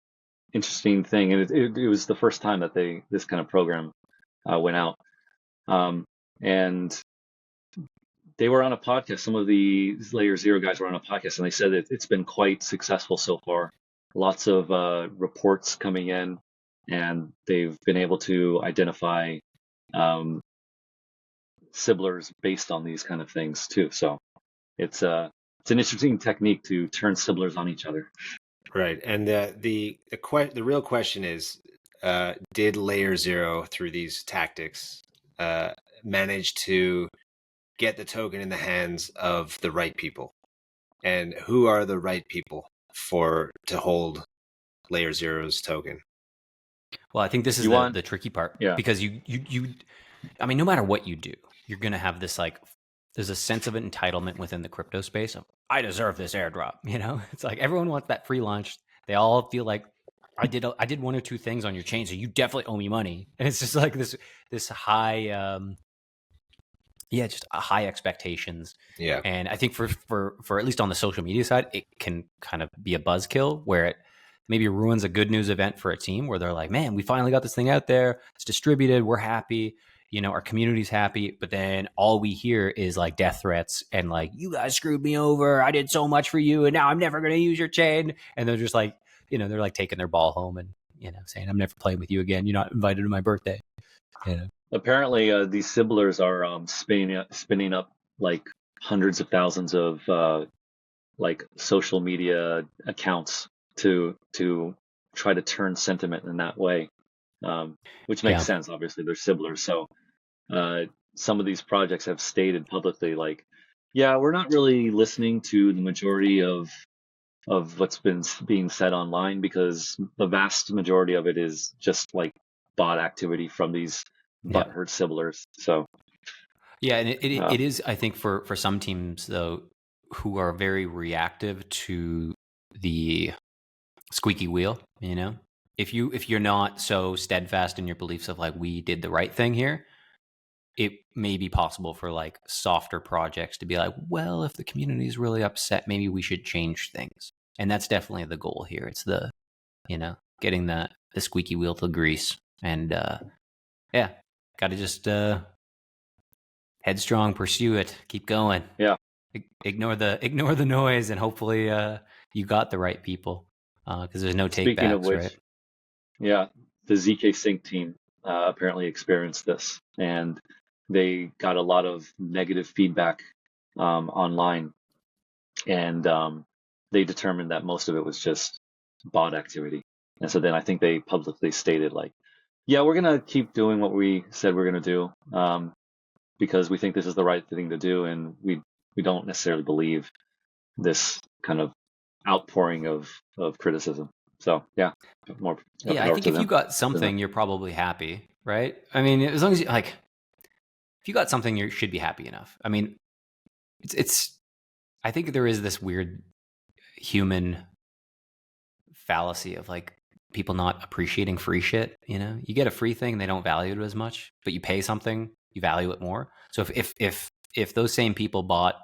interesting thing, and it was the first time that this kind of program went out, um, and they were on a podcast. Some of the Layer Zero guys were on a podcast, and they said that it's been quite successful so far. Lots of reports coming in, and they've been able to identify um, Sibblers based on these kind of things too. So it's an interesting technique to turn Sibblers on each other. Right. And the real question is, did Layer Zero, through these tactics, uh, manage to get the token in the hands of the right people? And who are the right people to hold Layer Zero's token? Well, I think this is You want, the tricky part, yeah, because I mean, no matter what you do, you're gonna have this like, there's a sense of entitlement within the crypto space of, I deserve this airdrop. It's like everyone wants that free lunch. They all feel like, I did one or two things on your chain, so you definitely owe me money. And it's just like this high, just high expectations. Yeah. And I think for at least on the social media side, it can kind of be a buzzkill where it maybe ruins a good news event for a team, where they're like, man, we finally got this thing out there. It's distributed. We're happy. Our community's happy. But then all we hear is like death threats and like, you guys screwed me over. I did so much for you, and now I'm never going to use your chain. And they're just like, they're like taking their ball home and, saying, I'm never playing with you again. You're not invited to my birthday. apparently these Sibblers are spinning up like hundreds of thousands of like social media accounts to try to turn sentiment in that way, which makes Yeah. sense. Obviously, they're Sibblers, so some of these projects have stated publicly, like, yeah, we're not really listening to the majority of what's been being said online, because the vast majority of it is just like bot activity from these Yeah. butthurt Sibblers. So Yeah, and it is, I think, for some teams though, who are very reactive to the squeaky wheel. If you're not so steadfast in your beliefs of like, we did the right thing here, it may be possible for like softer projects to be like, well, if the community is really upset, maybe we should change things. And that's definitely the goal here. It's the getting the squeaky wheel to grease. And got to just headstrong, pursue it, keep going. yeah, Ignore the noise, and hopefully you got the right people, because there's no speaking of takebacks, which, right? yeah, the ZK Sync team apparently experienced this, and they got a lot of negative feedback online, and they determined that most of it was just bot activity. And so then I think they publicly stated, like, yeah, we're gonna keep doing what we said we're gonna do, because we think this is the right thing to do, and we don't necessarily believe this kind of outpouring of criticism. So yeah, more Yeah, I power think to if you them. got something, you're probably happy, right? I mean, as long as if you got something, you should be happy enough. I mean, it's I think there is this weird human fallacy of like people not appreciating free shit. You get a free thing, they don't value it as much, but you pay something, you value it more. So if those same people bought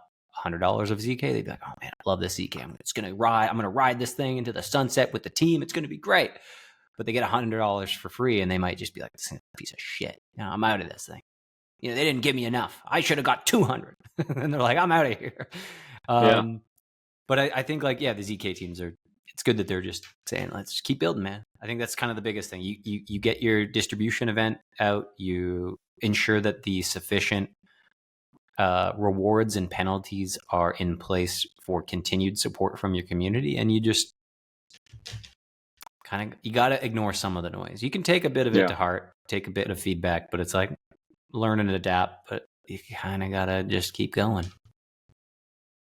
$100 of ZK, they'd be like, oh man, I love this ZK. I'm gonna ride this thing into the sunset with the team. It's gonna be great. But they get $100 for free, and they might just be like, this is a piece of shit. I'm out of this thing. They didn't give me enough. I should have got 200. And they're like, I'm out of here. Yeah, But I think like, the ZK teams it's good that they're just saying, let's keep building, man. I think that's kind of the biggest thing. You get your distribution event out, you ensure that the sufficient rewards and penalties are in place for continued support from your community, and you just you got to ignore some of the noise. You can take a bit of it to heart, take a bit of feedback, but it's like learn and adapt, but you kind of got to just keep going.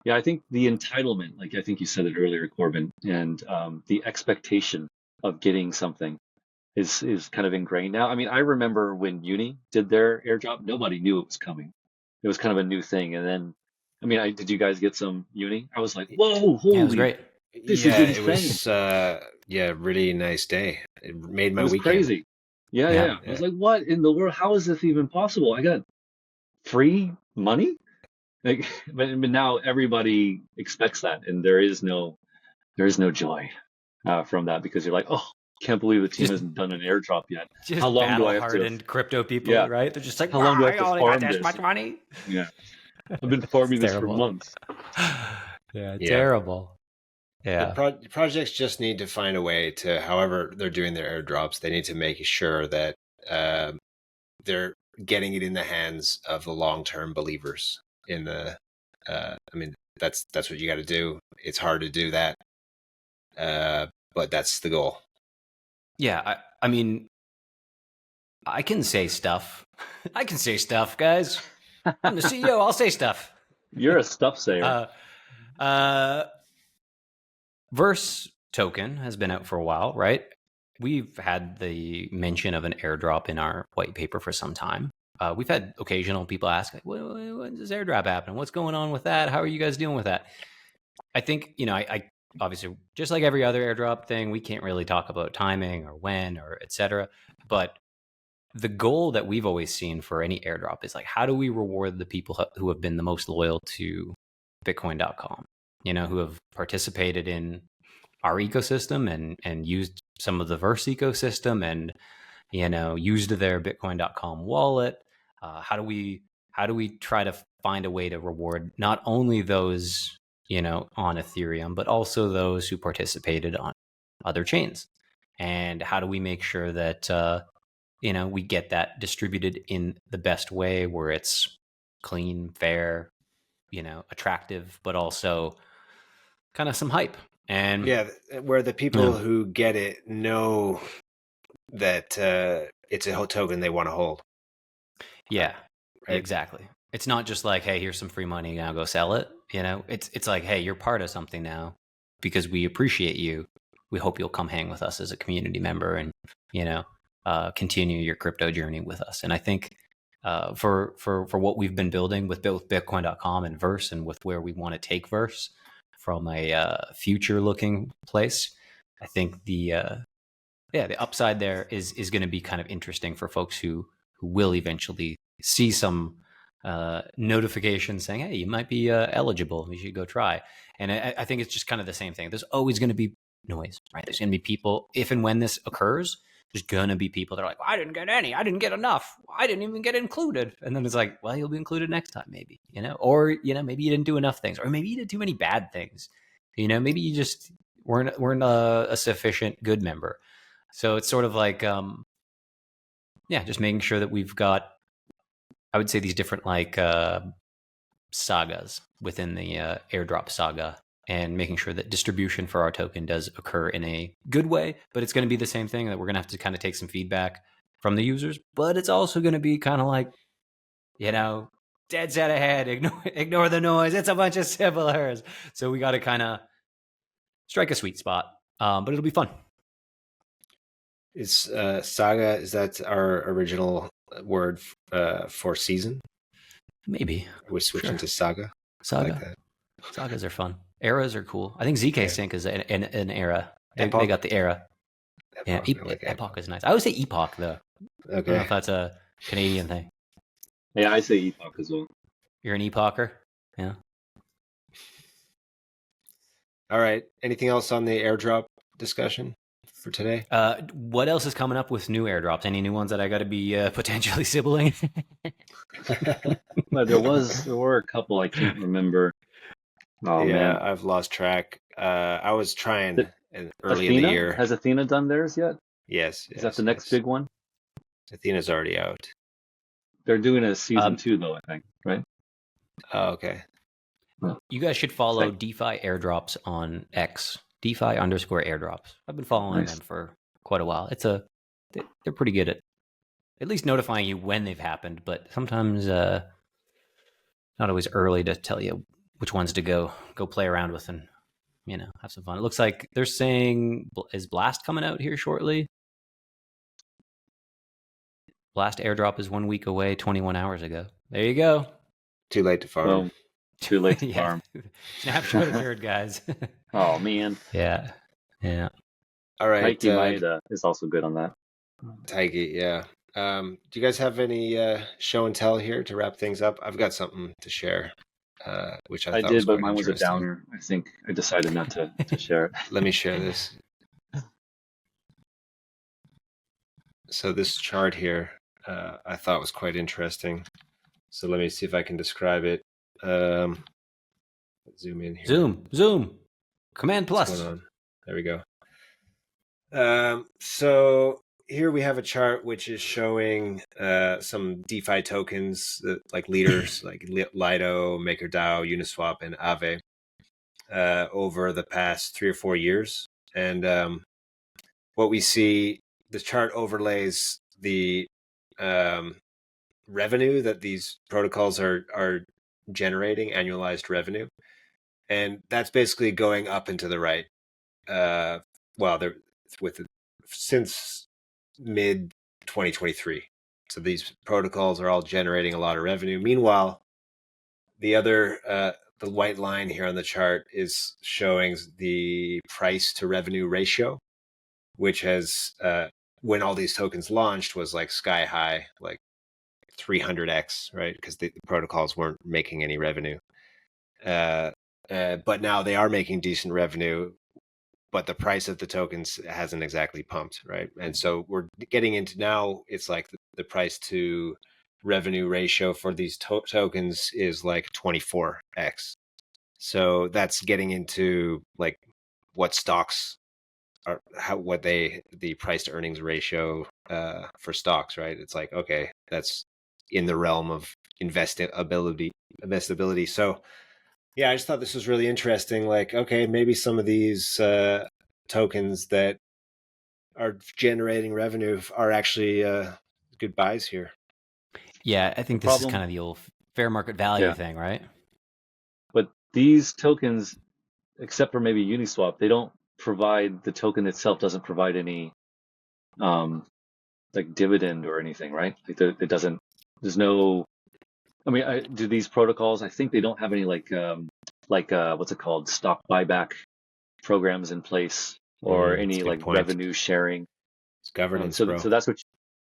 Yeah, I think the entitlement, like I think you said it earlier, Corbin, and the expectation of getting something is kind of ingrained now. I mean, I remember when Uni did their airdrop, nobody knew it was coming. It was kind of a new thing. And then, I mean, did you guys get some Uni? I was like, whoa, holy, it was great. This is insane. It was really nice day. It made my It was weekend. crazy. Yeah. I was like, what in the world? How is this even possible? I got free money? Like, but now everybody expects that, and there is no joy from that because you're like, oh, can't believe the team Just hasn't done an airdrop yet. How just long do battle I have to? hardened crypto people, Yeah, right? They're just like, how long do I have why to I only got farm this this? much money? Yeah, I've been It's farming this for terrible. months. Yeah, Yeah. terrible. The Yeah. projects just need to find a way to, however they're doing their airdrops, they need to make sure that they're getting it in the hands of the long-term believers in the. I mean, that's what you got to do. It's hard to do that, but that's the goal. Yeah, I mean, I can say stuff. I can say stuff, guys. I'm the CEO. I'll say stuff. You're a stuff sayer. Verse token has been out for a while, right? We've had the mention of an airdrop in our white paper for some time. We've had occasional people ask, like, when's this airdrop happening? What's going on with that? How are you guys dealing with that? I think, I obviously, just like every other airdrop thing, we can't really talk about timing or when or et cetera. But the goal that we've always seen for any airdrop is like, how do we reward the people who have been the most loyal to Bitcoin.com, who have participated in our ecosystem and used some of the Verse ecosystem and, used their Bitcoin.com wallet. How do we try to find a way to reward not only those, on Ethereum, but also those who participated on other chains? And how do we make sure that, we get that distributed in the best way where it's clean, fair, attractive, but also kind of some hype. And yeah, where the people who get it know that it's a token they want to hold. Yeah, right? Exactly. It's not just like, hey, here's some free money, now go sell it. It's like, hey, you're part of something now because we appreciate you. We hope you'll come hang with us as a community member and, continue your crypto journey with us. And I think for what we've been building with both Bitcoin.com and Verse, and with where we want to take Verse from a future looking place, I think the upside there is going to be kind of interesting for folks who will eventually see some notification saying, hey, you might be eligible, you should go try. And I think it's just kind of the same thing. There's always going to be noise, right? There's going to be people, if and when this occurs, there's going to be people that are like, well, I didn't get any, I didn't get enough, I didn't even get included. And then it's like, well, you'll be included next time, maybe, or, maybe you didn't do enough things, or maybe you did too many bad things. Maybe you just weren't a sufficient good member. So it's sort of like, just making sure that we've got, I would say, these different like sagas within the airdrop saga, and making sure that distribution for our token does occur in a good way. But it's going to be the same thing, that we're going to have to kind of take some feedback from the users. But it's also going to be kind of like, dead set ahead, ignore the noise. It's a bunch of sibylers. So we got to kind of strike a sweet spot. But it'll be fun. Is saga, is that our original word for season? Maybe. We're switching to saga. Saga. Like that. Sagas are fun. Eras are cool. I think ZK Sync is an era. They got the era. Epoch, Yeah, Epoch is nice. I always say Epoch, though. Okay. I don't know if that's a Canadian thing. Yeah, I say Epoch as well. You're an Epocher? Yeah. All right. Anything else on the airdrop discussion for today? What else is coming up with new airdrops? Any new ones that I got to be potentially sibling? Well, there were a couple I can't remember. Oh yeah, man, I've lost track. I was trying early Athena? in the year. Has Athena done theirs yet? Yes. Is that the next big one? Athena's already out. They're doing a season 2 though, I think, right? Oh, okay. You guys should follow DeFi airdrops on X. DeFi_airdrops. I've been following them for quite a while. They're pretty good at least notifying you when they've happened, but sometimes not always early to tell you which ones to go play around with and have some fun. It looks like they're saying, is Blast coming out here shortly? Blast airdrop is 1 week away, 21 hours ago. There you go. Too late to farm. Well, too late to farm. Snapshot occurred, guys. Oh man. Yeah. All right. Nike is also good on that. Taigi, yeah. Do you guys have any show and tell here to wrap things up? I've got something to share, which I I thought was did, but quite mine was a interesting. downer. I think I decided not to share it. Let me share this. So this chart here, I thought was quite interesting. So let me see if I can describe it. Zoom in here. Zoom. Command What's plus. going on? There we go. So here we have a chart which is showing some DeFi tokens that, like leaders like Lido, MakerDAO, Uniswap, and Aave over the past 3 or 4 years. And what we see, the chart overlays the revenue that these protocols are generating, annualized revenue, and that's basically going up and to the right. Well, they're since mid 2023. So these protocols are all generating a lot of revenue. Meanwhile, the white line here on the chart is showing the price to revenue ratio, which has when all these tokens launched was like sky high, like 300x, right? Because the protocols weren't making any revenue. But now they are making decent revenue, but the price of the tokens hasn't exactly pumped, right? And so we're getting into now, it's like the price to revenue ratio for these tokens is like 24x. So that's getting into like what stocks are, the price to earnings ratio for stocks, right? It's like, okay, that's in the realm of investability. So yeah, I just thought this was really interesting. Like, okay, maybe some of these tokens that are generating revenue are actually good buys here. Yeah, I think The this is problem, kind of the old fair market value yeah, thing, right? but these tokens, except for maybe Uniswap, they don't provide, the token itself doesn't provide any um, like dividend or anything, right? Like it doesn't. There's no. I mean, do these protocols? I think they don't have any what's it called, stock buyback programs in place or That's any a good like point. revenue sharing. It's governance, So bro. that's what,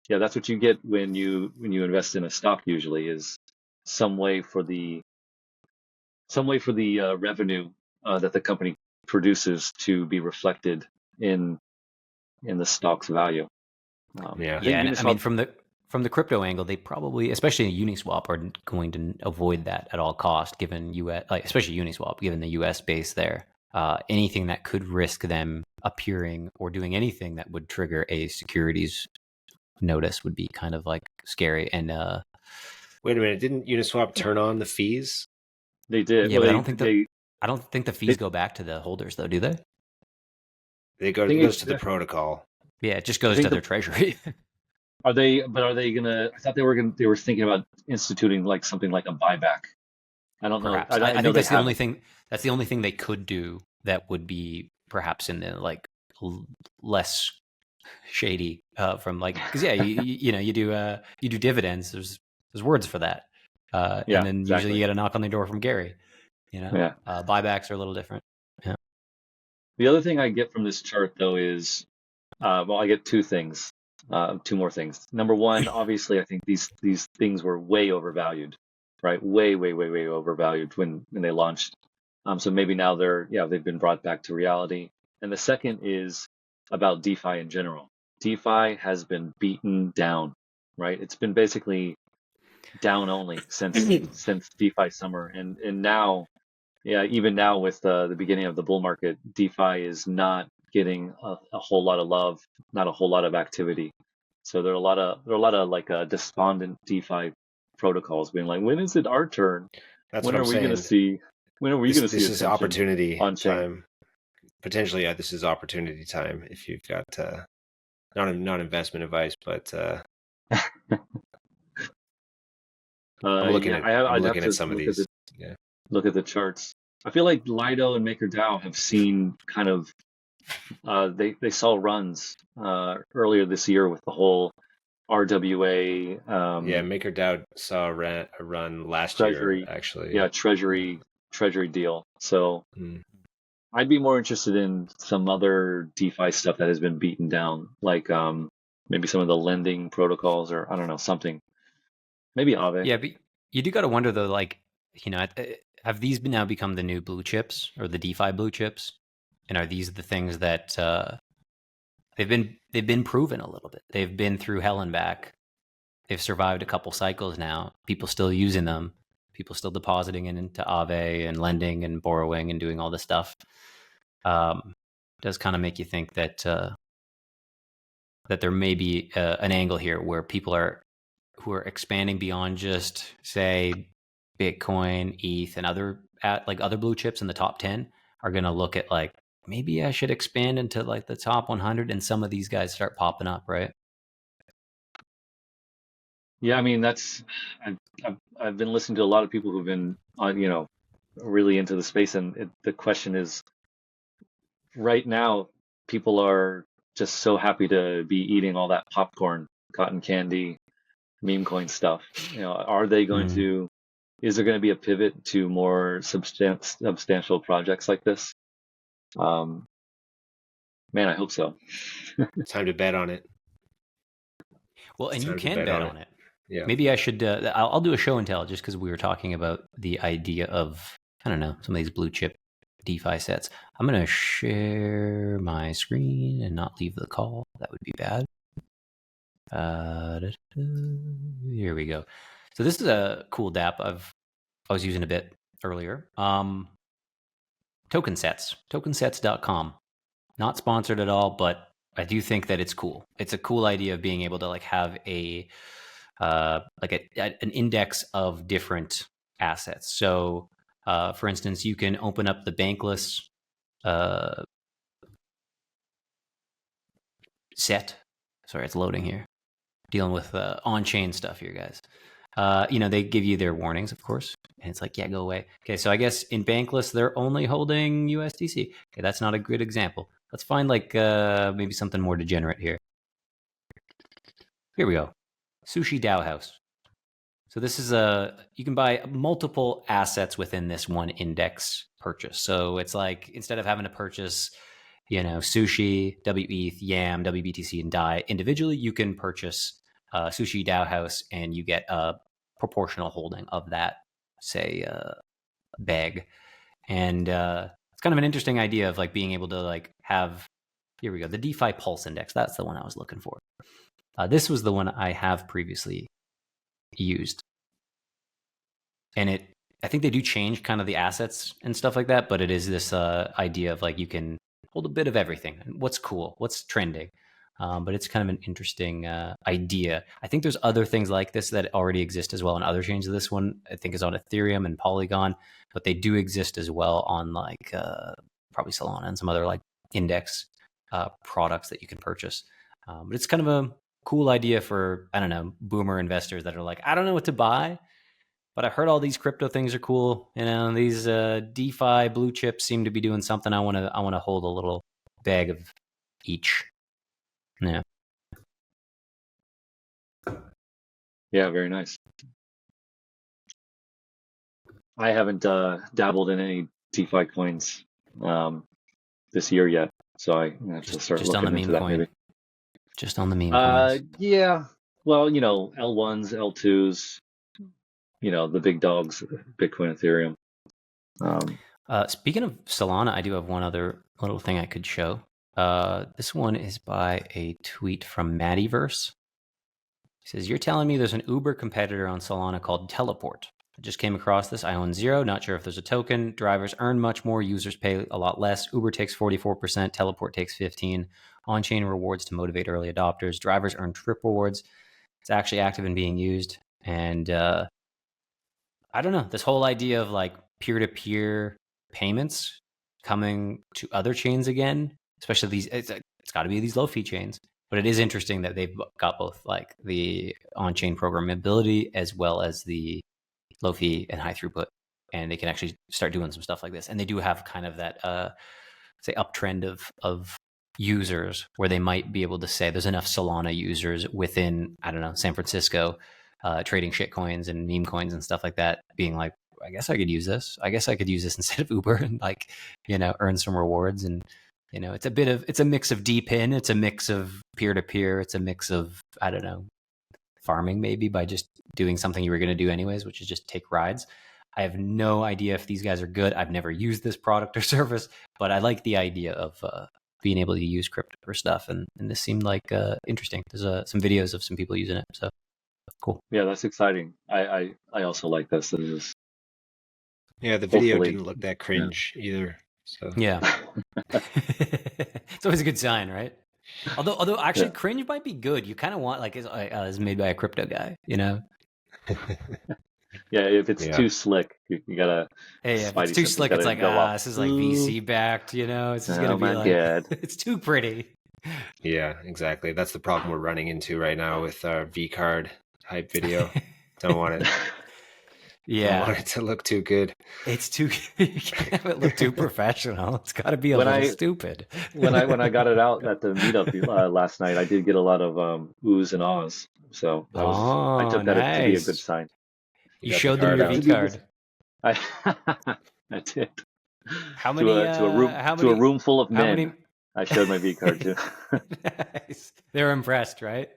yeah, that's what you get when you invest in a stock. Usually, is some way for the revenue that the company produces to be reflected in the stock's value. I Yeah. think Yeah, and I mean Uniswap, from the crypto angle, they probably, especially Uniswap, are going to avoid that at all cost, given US, like especially Uniswap, given the US base there. Anything that could risk them appearing or doing anything that would trigger a securities notice would be kind of like scary. And Wait a minute, didn't Uniswap turn on the fees? they did. yeah, Well, but they I don't think the fees they, go back to the holders, though, do they? I It think goes to the protocol. Yeah, it just I goes think to the their treasury. are they, but are they gonna? I thought they were thinking about instituting like something like a buyback. I don't know. Perhaps. I I know think they that's the only haven't. thing. That's the only thing they could do that would be perhaps in the like less shady from like because yeah you know you do dividends. There's words for that, and Yeah, then usually you exactly. get a knock on the door from Gary. Yeah. Buybacks are a little different. Yeah. The other thing I get from this chart though is, well, I get two things, two more things. Number one, obviously, I think these things were way overvalued, right? Way, way, way, way overvalued when they launched. So maybe now they've been brought back to reality. And the second is about DeFi in general. DeFi has been beaten down, right? It's been basically down only since DeFi summer, and now, yeah, even now with the beginning of the bull market, DeFi is not getting a whole lot of love, not a whole lot of activity. So there are a lot of like despondent DeFi protocols being like, when is it our turn? That's what When I'm are we going to saying. see? When are we going to see This is attention opportunity on chain? time. Potentially, this is opportunity time if you've got not investment advice, but Yeah, I'm I'd have looking at to some of these. Yeah. look at the charts. I feel like Lido and MakerDAO have seen kind of they saw runs earlier this year with the whole RWA Yeah, MakerDAO saw a run last year, treasury, actually. yeah, treasury deal. So Mm. I'd be more interested in some other DeFi stuff that has been beaten down, like maybe some of the lending protocols, or I don't know, something. Maybe Aave. Yeah, but you do got to wonder though, like, have these now become the new blue chips or the DeFi blue chips? And are these the things that they've been proven a little bit? They've been through hell and back. They've survived a couple cycles now. People still using them. People still depositing into Aave and lending and borrowing and doing all this stuff. Does kind of make you think that that there may be an angle here where people who are expanding beyond just say Bitcoin, ETH, and other blue chips in the top 10 are going to look at like, maybe I should expand into like the top 100, and some of these guys start popping up, right? Yeah, I mean I've been listening to a lot of people who've been really into the space, and the question is, right now people are just so happy to be eating all that popcorn, cotton candy, meme coin stuff. Are they going to? Is there going to be a pivot to more substantial projects like this? Man, I hope so. It's time to bet on it. Well, and you can bet on it. Yeah. Maybe I should. I'll do a show and tell, just because we were talking about the idea of, I don't know, some of these blue chip DeFi sets. I'm going to share my screen and not leave the call. That would be bad. Here we go. So this is a cool dApp I was using a bit earlier. Token Sets, tokensets.com. Not sponsored at all, but I do think that it's cool. It's a cool idea of being able to like have an index of different assets. So, for instance, you can open up the Bankless set. Sorry, it's loading here. Dealing with on-chain stuff here, guys. They give you their warnings, of course, and it's like, yeah, go away. Okay, so I guess in Bankless, they're only holding USDC. Okay, that's not a good example. Let's find like maybe something more degenerate here. Here we go. Sushi Dow House. So this is you can buy multiple assets within this one index purchase. So it's like, instead of having to purchase, sushi, WETH, YAM, WBTC, and DAI individually, you can purchase Sushi Dow House, and you get a proportional holding of that, say, bag. And it's kind of an interesting idea of like being able to like have, here we go, the DeFi Pulse Index. That's the one I was looking for. This was the one I have previously used. And I think they do change kind of the assets and stuff like that, but it is this idea of like, you can hold a bit of everything. And what's cool, what's trending. But it's kind of an interesting idea. I think there's other things like this that already exist as well on other chains. This one, I think, is on Ethereum and Polygon, but they do exist as well on like probably Solana and some other like index products that you can purchase. But it's kind of a cool idea for, I don't know, boomer investors that are like, I don't know what to buy, but I heard all these crypto things are cool. These DeFi blue chips seem to be doing something. I want to hold a little bag of each. Yeah. Yeah, very nice. I haven't dabbled in any DeFi coins this year yet, so I have to start looking into that. Maybe just on the meme coins. Yeah. Well, L1s, L2s, the big dogs, Bitcoin, Ethereum. Speaking of Solana, I do have one other little thing I could show. This one is by a tweet from Mattyverse. He says, "You're telling me there's an Uber competitor on Solana called Teleport. I just came across this. I own 0. Not sure if there's a token. Drivers earn much more. Users pay a lot less. Uber takes 44%. Teleport takes 15%. On-chain rewards to motivate early adopters. Drivers earn trip rewards. It's actually active and being used. And I don't know. This whole idea of like peer-to-peer payments coming to other chains again, especially these, it's got to be these low-fee chains. But it is interesting that they've got both like the on-chain programmability as well as the low fee and high throughput, and they can actually start doing some stuff like this. And they do have kind of that, say, uptrend of users where they might be able to say there's enough Solana users within, I don't know, San Francisco, trading shit coins and meme coins and stuff like that, being like, I guess I could use this. I guess I could use this instead of Uber and like, earn some rewards. And You know, it's a mix of DPIN, it's a mix of peer-to-peer, it's a mix of, I don't know, farming maybe by just doing something you were going to do anyways, which is just take rides. I have no idea if these guys are good. I've never used this product or service, but I like the idea of being able to use crypto for stuff. And this seemed like interesting. There's some videos of some people using it. So cool. Yeah, that's exciting. I also like this. Yeah, the video didn't look that cringe either. So yeah. It's always a good sign, right? Although actually cringe might be good. You kind of want like it's made by a crypto guy, you know? Yeah, if it's too slick, you gotta. Hey, if it's too slick, it's like, this is like VC backed, you know? It's just gonna be like, it's too pretty. Yeah, exactly. That's the problem we're running into right now with our V-card hype video. Don't want it. Don't want it to look too good. It's too. You can't have it look too professional. It's got to be a little stupid. when I got it out at the meetup last night, I did get a lot of oohs and ahs. So I took that to be a good sign. You showed them your V-card. I did. How many? To a room full of men. I showed my V-card too. Nice. They're impressed, right?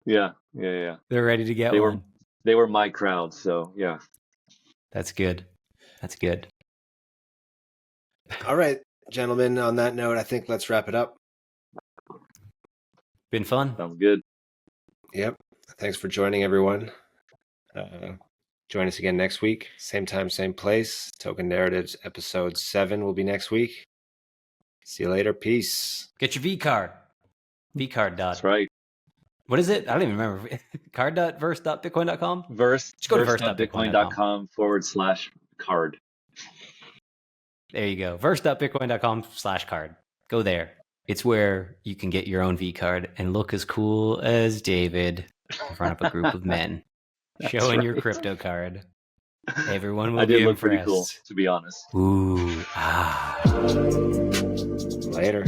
Yeah. They're ready to get one. They were my crowd, so yeah. That's good. All right, gentlemen. On that note, I think let's wrap it up. Been fun. Sounds good. Yep. Thanks for joining, everyone. Join us again next week. Same time, same place. Token Narratives episode 7 will be next week. See you later. Peace. Get your V-card. V-card. That's right. What is it? I don't even remember. Card.verse.bitcoin.com? Just go to verse.bitcoin.com/card. There you go. Verse.bitcoin.com/card. Go there. It's where you can get your own V-card and look as cool as David in front of a group of men. Showing your crypto card. Everyone will be impressed. Pretty cool, to be honest. Ooh. Later.